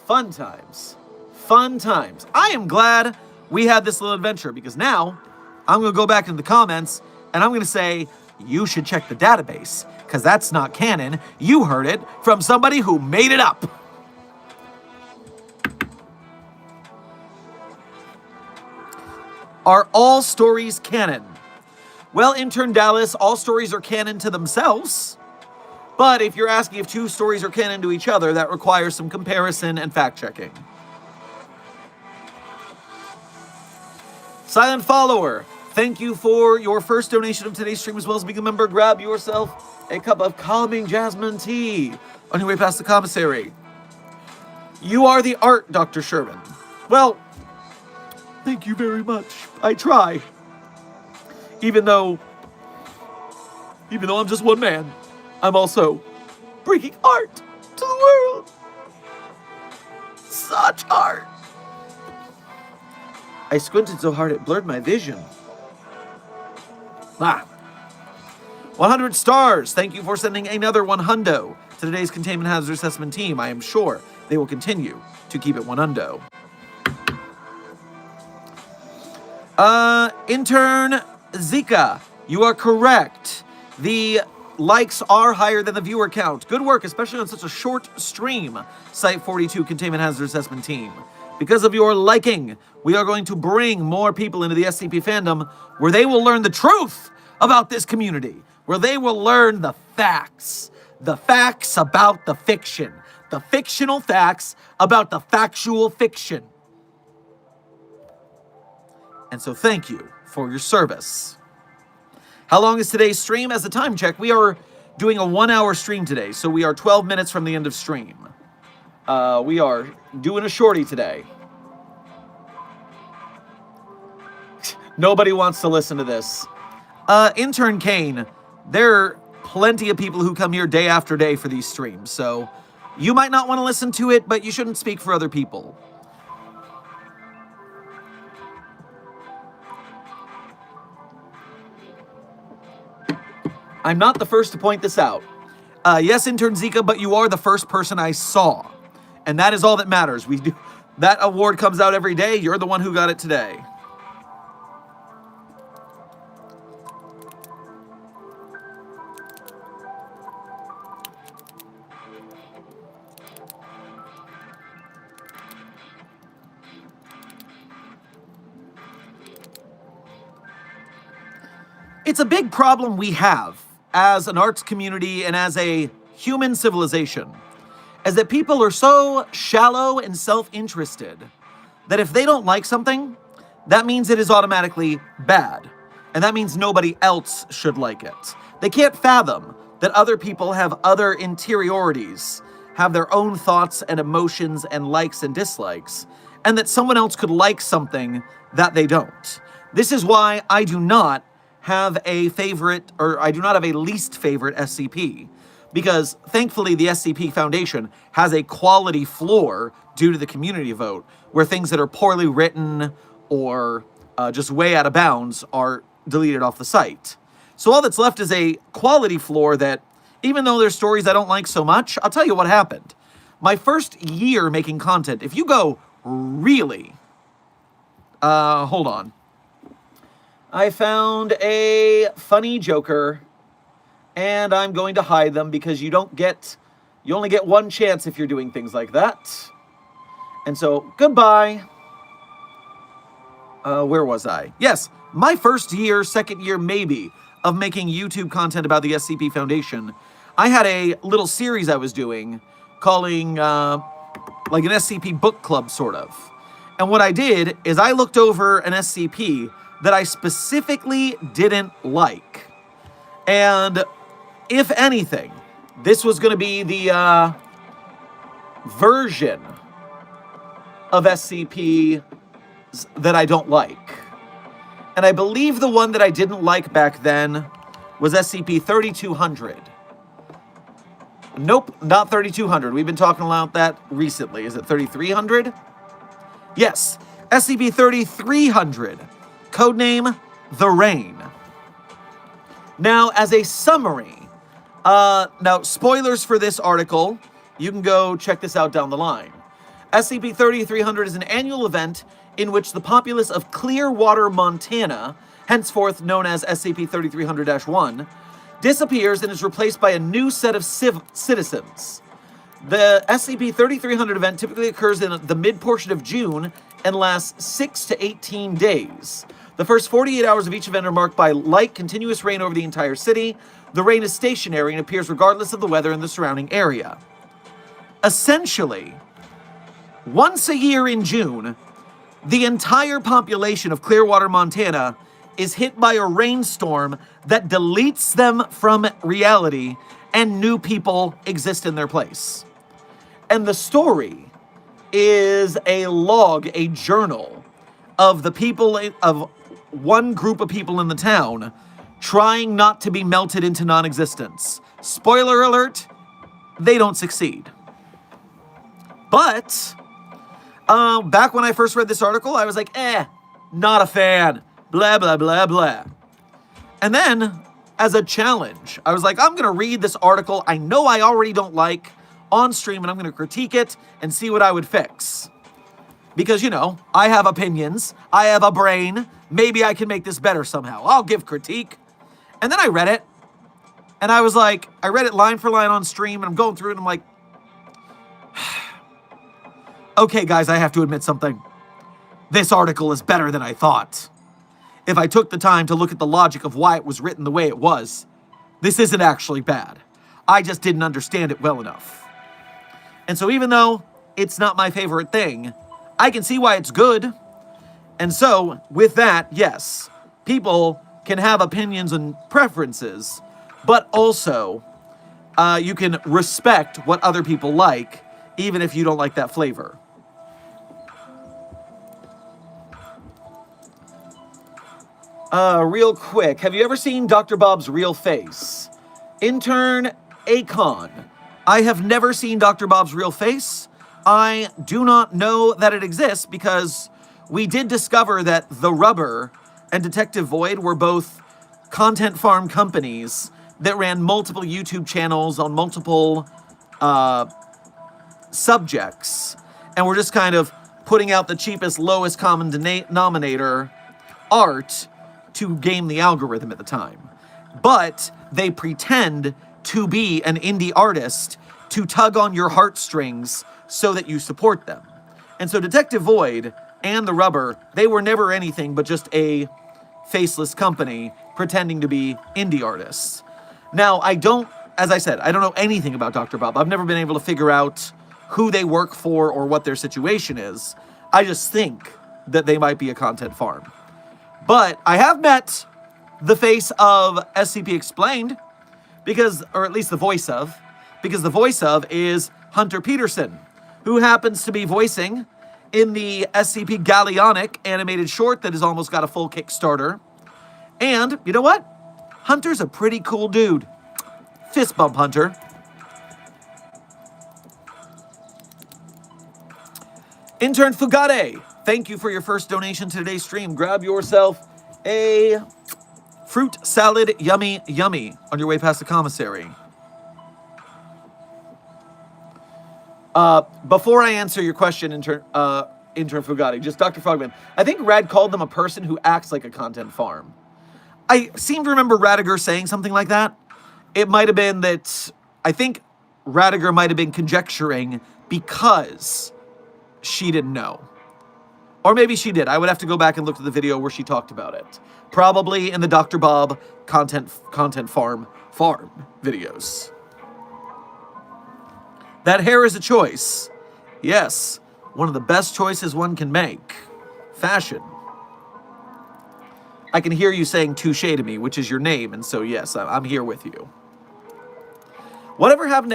Fun times. Fun times. I am glad we had this little adventure because now I'm going to go back into the comments and I'm going to say, you should check the database because that's not canon. You heard it from somebody who made it up. Are all stories canon? Well, intern Dallas, all stories are canon to themselves. But if you're asking if two stories are canon to each other, that requires some comparison and fact-checking. Silent Follower, thank you for your first donation of today's stream, as well as being a member. Grab yourself a cup of calming jasmine tea on your way past the commissary. You are the art, Dr. Sherman. Well, thank you very much. I try. Even though I'm just one man, I'm also bringing art to the world. Such art. I squinted so hard it blurred my vision. 100 stars. Thank you for sending another 100 to today's Containment Hazard Assessment team. I am sure they will continue to keep it 100. Intern Zika, you are correct. The likes are higher than the viewer count. Good work, especially on such a short stream, Site 42 Containment Hazard Assessment team. Because of your liking, we are going to bring more people into the SCP fandom where they will learn the truth about this community, where they will learn the facts about the fiction, the fictional facts about the factual fiction. And so thank you for your service. How long is today's stream? As a time check, we are doing a 1-hour stream today, so we are 12 minutes from the end of stream. We are doing a shorty today. Nobody wants to listen to this. Intern Kane, there are plenty of people who come here day after day for these streams, so you might not want to listen to it, but you shouldn't speak for other people. I'm not the first to point this out. Yes, Intern Zika, but you are the first person I saw. And that is all that matters. That award comes out every day. You're the one who got it today. It's a big problem we have as an arts community and as a human civilization, is that people are so shallow and self-interested that if they don't like something, that means it is automatically bad. And that means nobody else should like it. They can't fathom that other people have other interiorities, have their own thoughts and emotions and likes and dislikes, and that someone else could like something that they don't. This is why I do not have a favorite, or I do not have a least favorite SCP, because thankfully the SCP Foundation has a quality floor due to the community vote, where things that are poorly written or just way out of bounds are deleted off the site. So all that's left is a quality floor that, even though there's stories I don't like so much, I'll tell you what happened. My first year making content, if you go really, hold on. I found a funny joker, and I'm going to hide them because you only get one chance if you're doing things like that. And so, goodbye. Where was I? Yes, my first year, second year maybe, of making YouTube content about the SCP Foundation, I had a little series I was doing calling, like an SCP book club, sort of. And what I did is I looked over an SCP that I specifically didn't like. And if anything, this was going to be the version of SCP that I don't like. And I believe the one that I didn't like back then was SCP-3200. Nope, not 3,200. We've been talking about that recently. Is it 3,300? Yes, SCP-3300, codename The Rain. Now, as a summary, now spoilers for this article, you can go check this out down the line. SCP-3300 is an annual event in which the populace of Clearwater, Montana, henceforth known as SCP-3300-1, disappears and is replaced by a new set of citizens. The SCP-3300 event typically occurs in the mid-portion of June and lasts 6 to 18 days. The first 48 hours of each event are marked by light, continuous rain over the entire city. The rain is stationary and appears regardless of the weather in the surrounding area. Essentially, once a year in June, the entire population of Clearwater, Montana is hit by a rainstorm that deletes them from reality and new people exist in their place. And the story is a log, a journal of the people, of one group of people in the town trying not to be melted into non-existence. Spoiler alert, they don't succeed. But, back when I first read this article, I was like, not a fan. Blah, blah, blah, blah. And then, as a challenge, I was like, I'm going to read this article I know I already don't like on stream, and I'm going to critique it and see what I would fix. Because, you know, I have opinions. I have a brain. Maybe I can make this better somehow. I'll give critique. And then I read it. And I was like, I read it line for line on stream, and I'm going through it, and I'm like, okay, guys, I have to admit something. This article is better than I thought. If I took the time to look at the logic of why it was written the way it was, this isn't actually bad. I just didn't understand it well enough. And so even though it's not my favorite thing, I can see why it's good. And so, with that, yes, people can have opinions and preferences, but also you can respect what other people like, even if you don't like that flavor. Real quick, have you ever seen Dr. Bob's real face? Intern Akon. I have never seen Dr. Bob's real face. I do not know that it exists because we did discover that The Rubber and Detective Void were both content farm companies that ran multiple YouTube channels on multiple subjects, and we're just kind of putting out the cheapest, lowest common denominator art to game the algorithm at the time. But they pretend to be an indie artist to tug on your heartstrings so that you support them. And so Detective Void and The Rubber, they were never anything but just a faceless company pretending to be indie artists. Now, as I said, I don't know anything about Dr. Bob. I've never been able to figure out who they work for or what their situation is. I just think that they might be a content farm. But I have met the face of SCP Explained, or at least the voice of, because the voice of is Hunter Peterson, who happens to be voicing in the SCP Gallionic animated short that has almost got a full Kickstarter. And, you know what? Hunter's a pretty cool dude. Fist bump, Hunter. Intern Fugate, thank you for your first donation to today's stream. Grab yourself a fruit salad, yummy, yummy, on your way past the commissary. Before I answer your question, Intern Fugate, just Dr. Frogman, I think Rad called them a person who acts like a content farm. I seem to remember Radiger saying something like that. It might have been that, I think Radiger might have been conjecturing because she didn't know. Or maybe she did. I would have to go back and look at the video where she talked about it. Probably in the Dr. Bob content farm videos. That hair is a choice. Yes, one of the best choices one can make. Fashion. I can hear you saying touche to me, which is your name, and so yes, I'm here with you. What would happen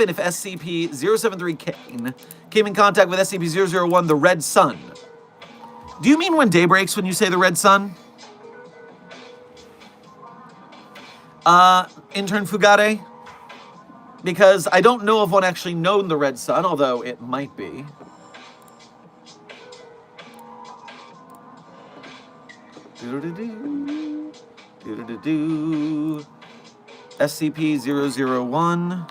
if SCP-073 Kane came in contact with SCP-001, the Red Sun? Do you mean when day breaks when you say the Red Sun? Intern Fugate? because I don't know of one actually known the red sun, although it might be. SCP-001.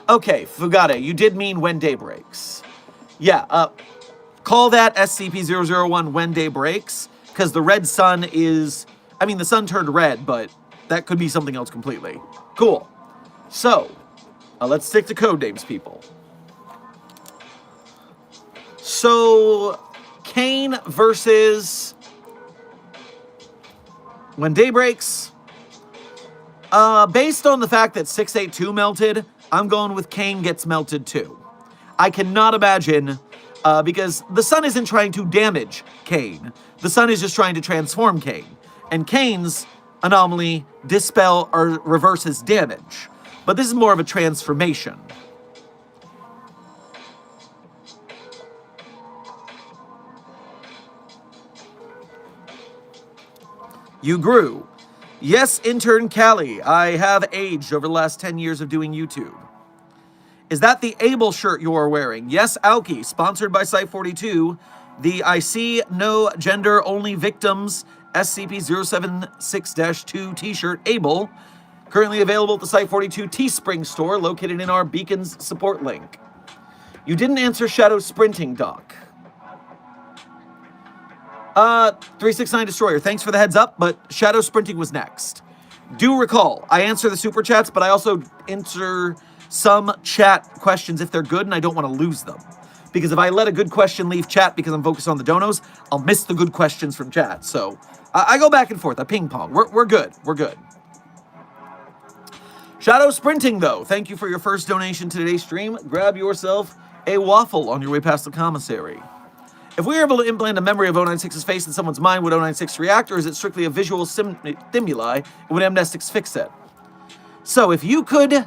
Okay, Fugate, you did mean when day breaks. Yeah, call that SCP-001 when day breaks, because the red sun is... I mean, the sun turned red, but that could be something else completely. Cool. So, let's stick to code names, people. So, Kane versus... When day breaks... based on the fact that 682 melted, I'm going with Kane gets melted too. I cannot imagine, because the sun isn't trying to damage Kane. The sun is just trying to transform Kane. And Kane's anomaly dispel or reverses damage. But this is more of a transformation. You grew. Yes, intern Callie, I have aged over the last 10 years of doing YouTube. Is that the Able shirt you're wearing? Yes, Alki, sponsored by Site42. The I See No Gender Only Victims SCP-076-2 t-shirt Able, currently available at the Site42 Teespring store located in our Beacons support link. You didn't answer Shadow Sprinting, Doc. 369 Destroyer, thanks for the heads up, but Shadow Sprinting was next. Do recall, I answer the super chats, but I also answer some chat questions if they're good and I don't want to lose them. Because if I let a good question leave chat because I'm focused on the donos, I'll miss the good questions from chat. So I go back and forth, I ping pong. We're good, we're good. Shadow Sprinting, though, thank you for your first donation to today's stream. Grab yourself a waffle on your way past the commissary. If we were able to implant a memory of 096's face in someone's mind, would 096 react, or is it strictly a visual stimuli, and would amnestics fix it? So if you could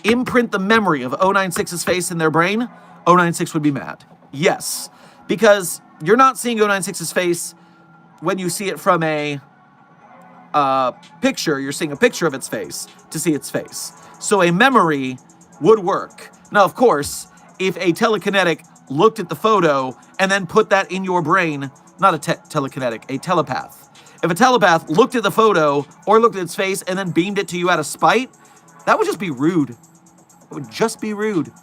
imprint the memory of 096's face in their brain, 096 would be mad. Yes, because you're not seeing 096's face when you see it from a picture. You're seeing a picture of its face to see its face. So a memory would work. Now, of course, if a telekinetic looked at the photo and then put that in your brain, not a telekinetic, a telepath. If a telepath looked at the photo or looked at its face and then beamed it to you out of spite, that would just be rude. It would just be rude.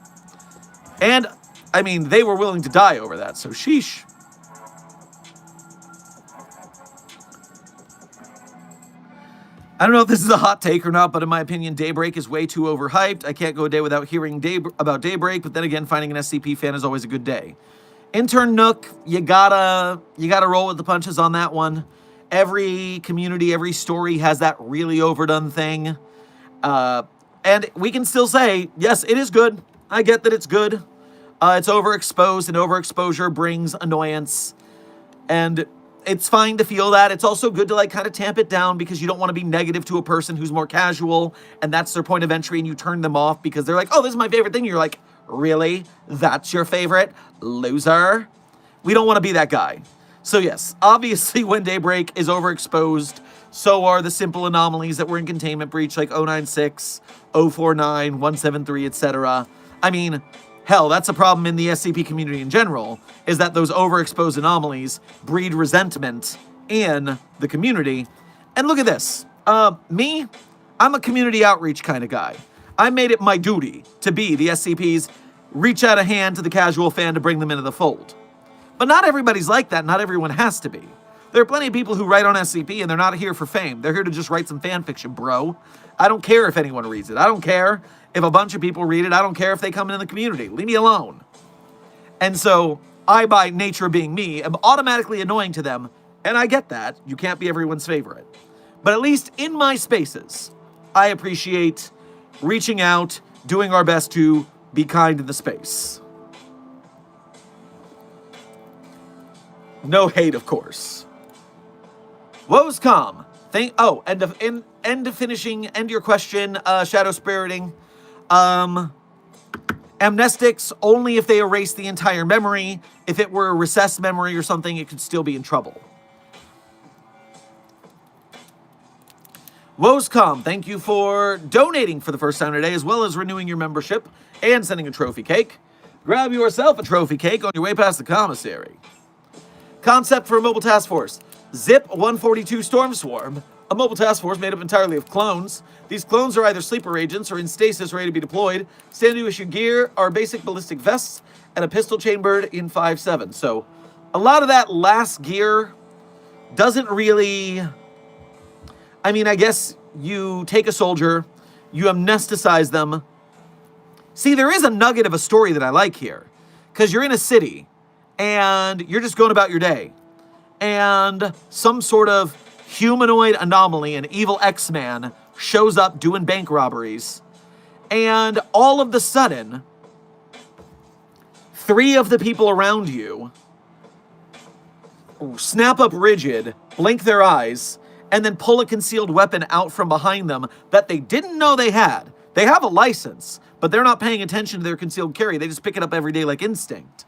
And, I mean, they were willing to die over that, so sheesh. I don't know if this is a hot take or not, but in my opinion, Daybreak is way too overhyped. I can't go a day without hearing about Daybreak, but then again, finding an SCP fan is always a good day. Intern Nook, you gotta roll with the punches on that one. Every community, every story has that really overdone thing. And we can still say, yes, it is good. I get that it's good. It's overexposed, and overexposure brings annoyance. And it's fine to feel that. It's also good to like kind of tamp it down because you don't want to be negative to a person who's more casual and that's their point of entry and you turn them off because they're like, oh, this is my favorite thing. You're like, really? That's your favorite? Loser? We don't want to be that guy. So yes, obviously when Daybreak is overexposed, so are the simple anomalies that were in Containment Breach like 096, 049, 173, etc. I mean, hell, that's a problem in the SCP community in general, is that those overexposed anomalies breed resentment in the community. And look at this. Me, I'm a community outreach kind of guy. I made it my duty to be the SCP's reach out a hand to the casual fan to bring them into the fold. But not everybody's like that. Not everyone has to be. There are plenty of people who write on SCP and they're not here for fame. They're here to just write some fan fiction, bro. I don't care if anyone reads it. I don't care if a bunch of people read it. I don't care if they come into the community. Leave me alone. And so I, by nature of being me, am automatically annoying to them. And I get that. You can't be everyone's favorite. But at least in my spaces, I appreciate reaching out, doing our best to be kind in the space. No hate, of course. Woes calm. End your question, Shadow Spiriting. Amnestics, only if they erase the entire memory. If it were a recessed memory or something, it could still be in trouble. Woscom, thank you for donating for the first time today, as well as renewing your membership and sending a trophy cake. Grab yourself a trophy cake on your way past the commissary. Concept for a mobile task force. Zip 142 Storm Swarm, a mobile task force made up entirely of clones. These clones are either sleeper agents or in stasis ready to be deployed. Standard issue gear are basic ballistic vests and a pistol chambered in 5.7. So a lot of that last gear doesn't really... I mean, I guess you take a soldier, you amnesticize them. See, there is a nugget of a story that I like here. Because you're in a city, and you're just going about your day. And some sort of humanoid anomaly, an evil X-Man, shows up doing bank robberies. And all of the sudden, 3 of the people around you snap up rigid, blink their eyes, and then pull a concealed weapon out from behind them that they didn't know they had. They have a license, but they're not paying attention to their concealed carry. They just pick it up every day like instinct.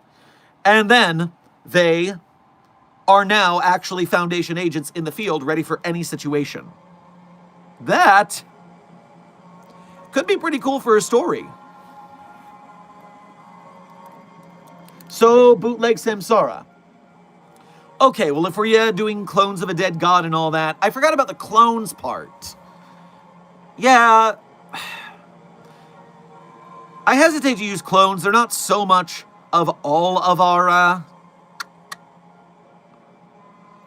And then they are now actually Foundation agents in the field, ready for any situation. That could be pretty cool for a story. So, bootleg Samsara. Okay, well, if we're doing clones of a dead god and all that, I forgot about the clones part. Yeah, I hesitate to use clones. They're not so much of all of our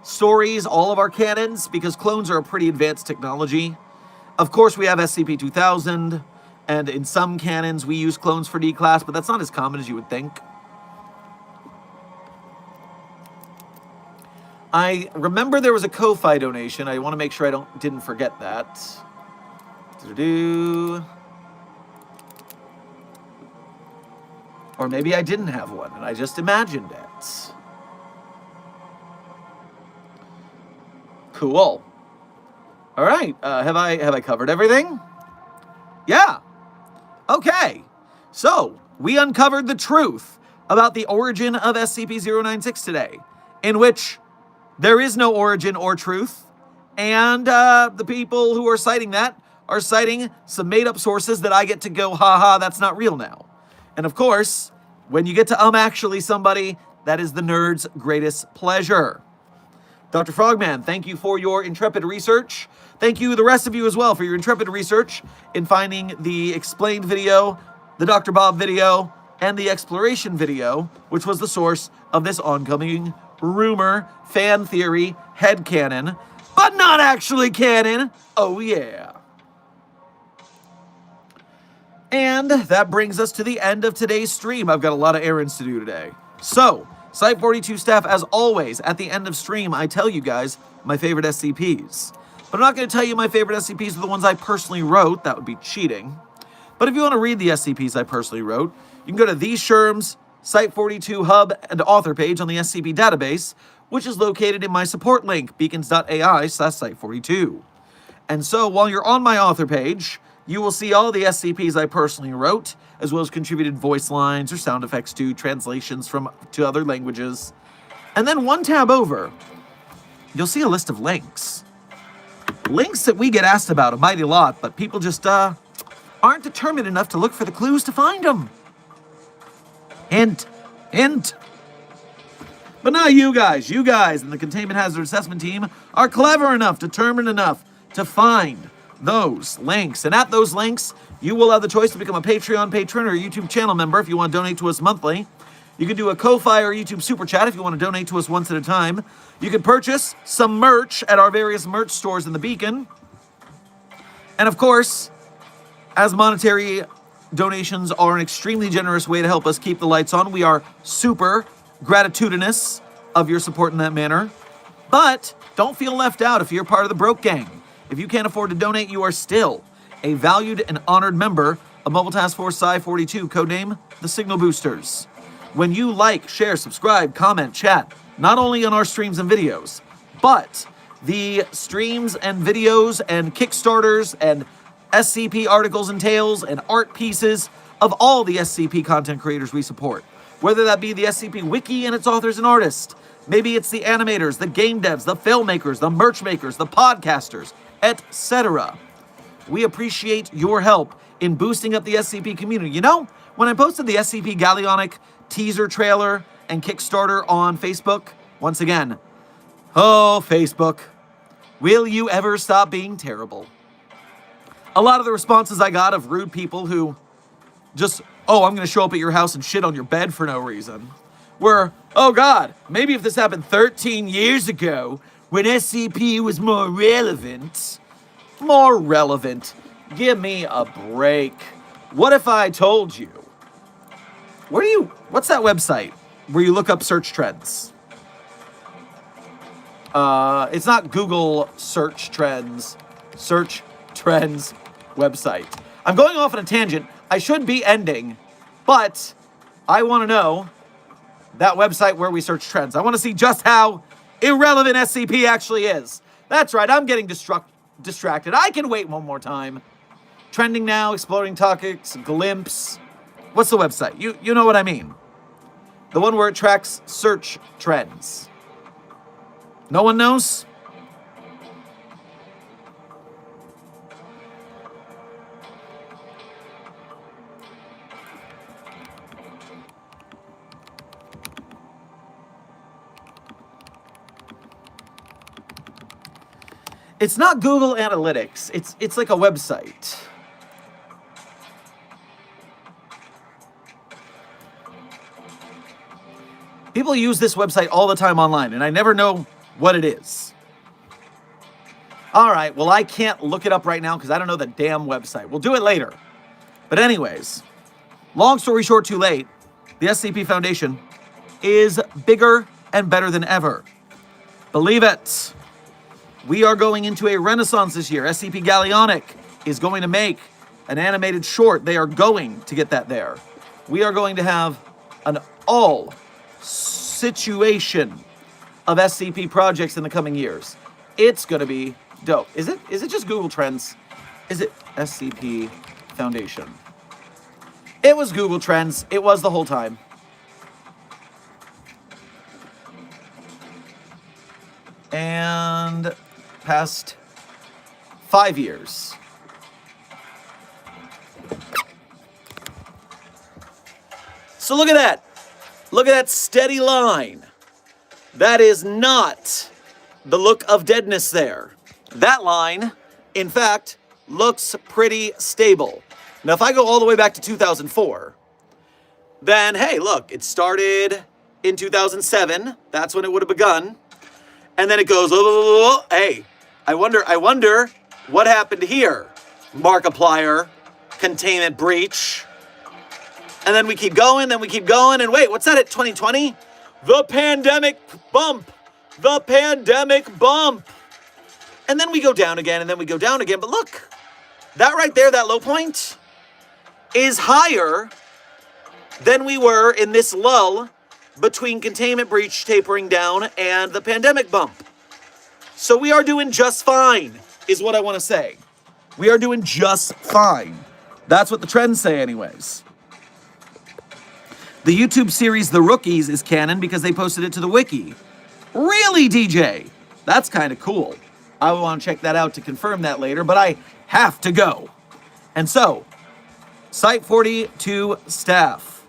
stories, all of our canons, because clones are a pretty advanced technology. Of course, we have SCP-2000, and in some canons, we use clones for D-Class, but that's not as common as you would think. I remember there was a Ko-Fi donation. I want to make sure I didn't forget that. Or maybe I didn't have one, and I just imagined it. Cool. All right. Have I covered everything? Yeah. Okay. So we uncovered the truth about the origin of SCP-096 today, in which there is no origin or truth, and the people who are citing that are citing some made-up sources that I get to go, ha-ha, that's not real now. And of course, when you get to actually somebody, that is the nerd's greatest pleasure. Dr. Frogman, thank you for your intrepid research. Thank you, the rest of you as well, for your intrepid research in finding the explained video, the Dr. Bob video, and the exploration video, which was the source of this oncoming rumor, fan theory, headcanon, but not actually canon. Oh yeah. And that brings us to the end of today's stream. I've got a lot of errands to do today. So, Site 42 staff, as always, at the end of stream, I tell you guys my favorite SCPs. But I'm not going to tell you my favorite SCPs are the ones I personally wrote. That would be cheating. But if you want to read the SCPs I personally wrote, you can go to these Sherm's Site 42 hub and author page on the SCP database, which is located in my support link, beacons.ai/Site42. And so, while you're on my author page, you will see all the SCPs I personally wrote, as well as contributed voice lines or sound effects to translations to other languages. And then one tab over, you'll see a list of links. Links that we get asked about a mighty lot, but people just aren't determined enough to look for the clues to find them. Hint. Hint. But now you guys and the Containment Hazard Assessment Team are clever enough, determined enough to find those links. And at those links, you will have the choice to become a Patreon patron or a YouTube channel member if you want to donate to us monthly. You can do a Ko-Fi or YouTube Super Chat if you want to donate to us once at a time. You can purchase some merch at our various merch stores in the Beacon. And of course, as monetary donations are an extremely generous way to help us keep the lights on, we are super gratitudinous of your support in that manner. But don't feel left out if you're part of the broke gang. If you can't afford to donate, you are still a valued and honored member of Mobile Task Force Psi-42, codename the Signal Boosters. When you like, share, subscribe, comment, chat, not only on our streams and videos, but the streams and videos and Kickstarters and SCP articles and tales and art pieces of all the SCP content creators we support. Whether that be the SCP Wiki and its authors and artists, maybe it's the animators, the game devs, the filmmakers, the merch makers, the podcasters, etc. We appreciate your help in boosting up the SCP community. You know, when I posted the SCP Gallionic teaser trailer and Kickstarter on Facebook, once again, oh, Facebook, will you ever stop being terrible? A lot of the responses I got of rude people who just, oh, I'm going to show up at your house and shit on your bed for no reason, were, oh God, maybe if this happened 13 years ago when SCP was more relevant. More relevant. Give me a break. What if I told you? What's that website where you look up search trends? It's not Google search trends website. I'm going off on a tangent. I should be ending, but I want to know that website where we search trends. I want to see just how irrelevant SCP actually is. That's right, I'm getting distracted. I can wait one more time. Trending now, exploring topics, glimpse. What's the website? You know what I mean. The one where it tracks search trends. No one knows? It's not Google Analytics. It's like a website. People use this website all the time online, and I never know what it is. All right, well, I can't look it up right now because I don't know the damn website. We'll do it later. But anyways, long story short, too late, the SCP Foundation is bigger and better than ever. Believe it. We are going into a renaissance this year. SCP Gallionic is going to make an animated short. They are going to get that there. We are going to have an all situation of SCP projects in the coming years. It's going to be dope. Is it just Google Trends? Is it SCP Foundation? It was Google Trends. It was the whole time. And past 5 years. So look at that. Look at that steady line. That is not the look of deadness there. That line, in fact, looks pretty stable. Now, if I go all the way back to 2004, then, hey, look, it started in 2007. That's when it would have begun. And then it goes, oh, hey, I wonder what happened here. Markiplier, containment breach. And then we keep going, and wait, what's that at 2020? The pandemic bump. The pandemic bump. And then we go down again, and then we go down again. But look, that right there, that low point, is higher than we were in this lull between containment breach tapering down and the pandemic bump. So we are doing just fine, is what I want to say. We are doing just fine. That's what the trends say anyways. The YouTube series The Rookies is canon because they posted it to the wiki. Really, DJ? That's kind of cool. I will want to check that out to confirm that later, but I have to go. And so, Site 42 staff,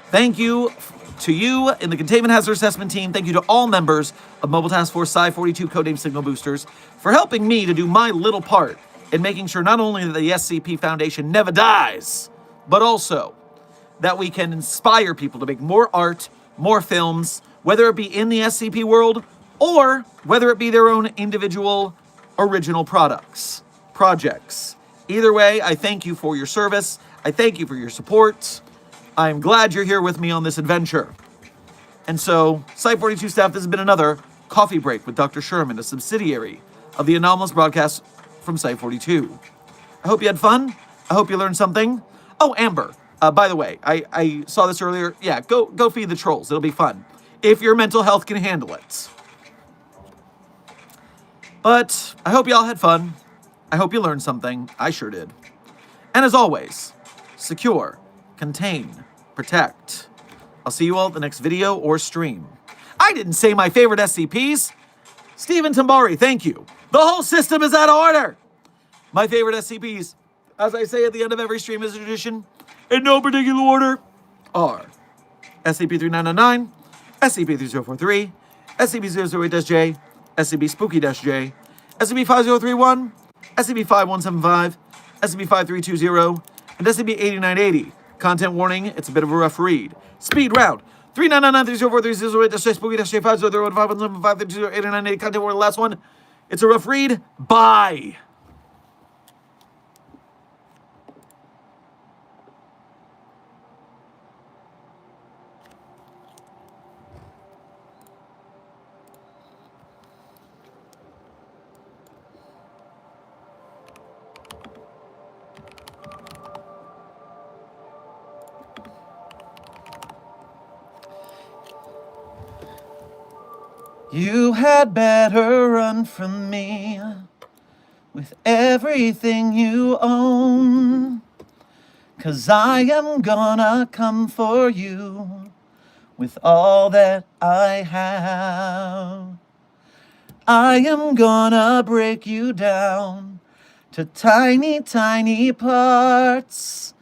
thank you to you in the Containment Hazard Assessment Team. Thank you to all members of Mobile Task Force Site 42 Codename Signal Boosters for helping me to do my little part in making sure not only that the SCP Foundation never dies, but also that we can inspire people to make more art, more films, whether it be in the SCP world or whether it be their own individual original projects. Either way, I thank you for your service. I thank you for your support. I'm glad you're here with me on this adventure. And so, Site 42 staff, this has been another Coffee Break with Dr. Sherman, a subsidiary of the anomalous broadcast from Site 42. I hope you had fun. I hope you learned something. Oh, Amber. By the way, I saw this earlier. Yeah, go feed the trolls. It'll be fun. If your mental health can handle it. But I hope y'all had fun. I hope you learned something. I sure did. And as always, secure, contain, protect. I'll see you all at the next video or stream. I didn't say my favorite SCPs. Stephen Tambari, thank you. The whole system is out of order. My favorite SCPs, as I say at the end of every stream as a tradition, in no particular order, are SCP-3999, SCP-3043, SCP-008-J, SCP-Spooky-J, SCP-5031, SCP-5175, SCP-5320, and SCP-8980. Content warning, it's a bit of a rough read. Speed round. 3999-3043-008-J, Spooky-J, 5031-5175-5208-8980. Content warning, last one. It's a rough read. Bye. You had better run from me with everything you own, 'cause I am gonna come for you with all that I have. I am gonna break you down to tiny, tiny parts.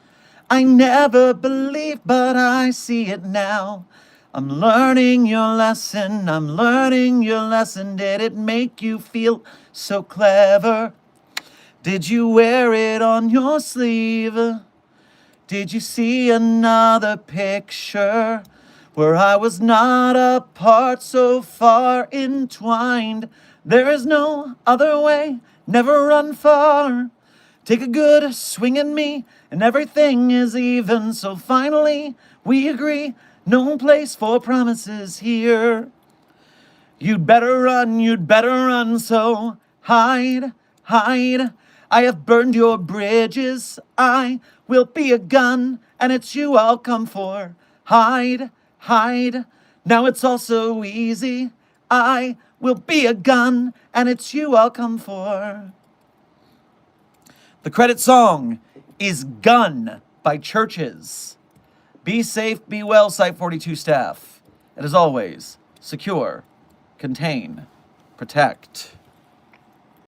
I never believed, but I see it now. I'm learning your lesson, I'm learning your lesson. Did it make you feel so clever? Did you wear it on your sleeve? Did you see another picture where I was not a part, so far entwined? There is no other way, never run far. Take a good swing at me, and everything is even. So finally, we agree, no place for promises here. You'd better run, so hide, hide. I have burned your bridges, I will be a gun, and it's you I'll come for. Hide, hide. Now it's all so easy. I will be a gun, and it's you I'll come for. The credit song is Gun by Churches. Be safe, be well, Site-42 staff. And as always, secure, contain, protect.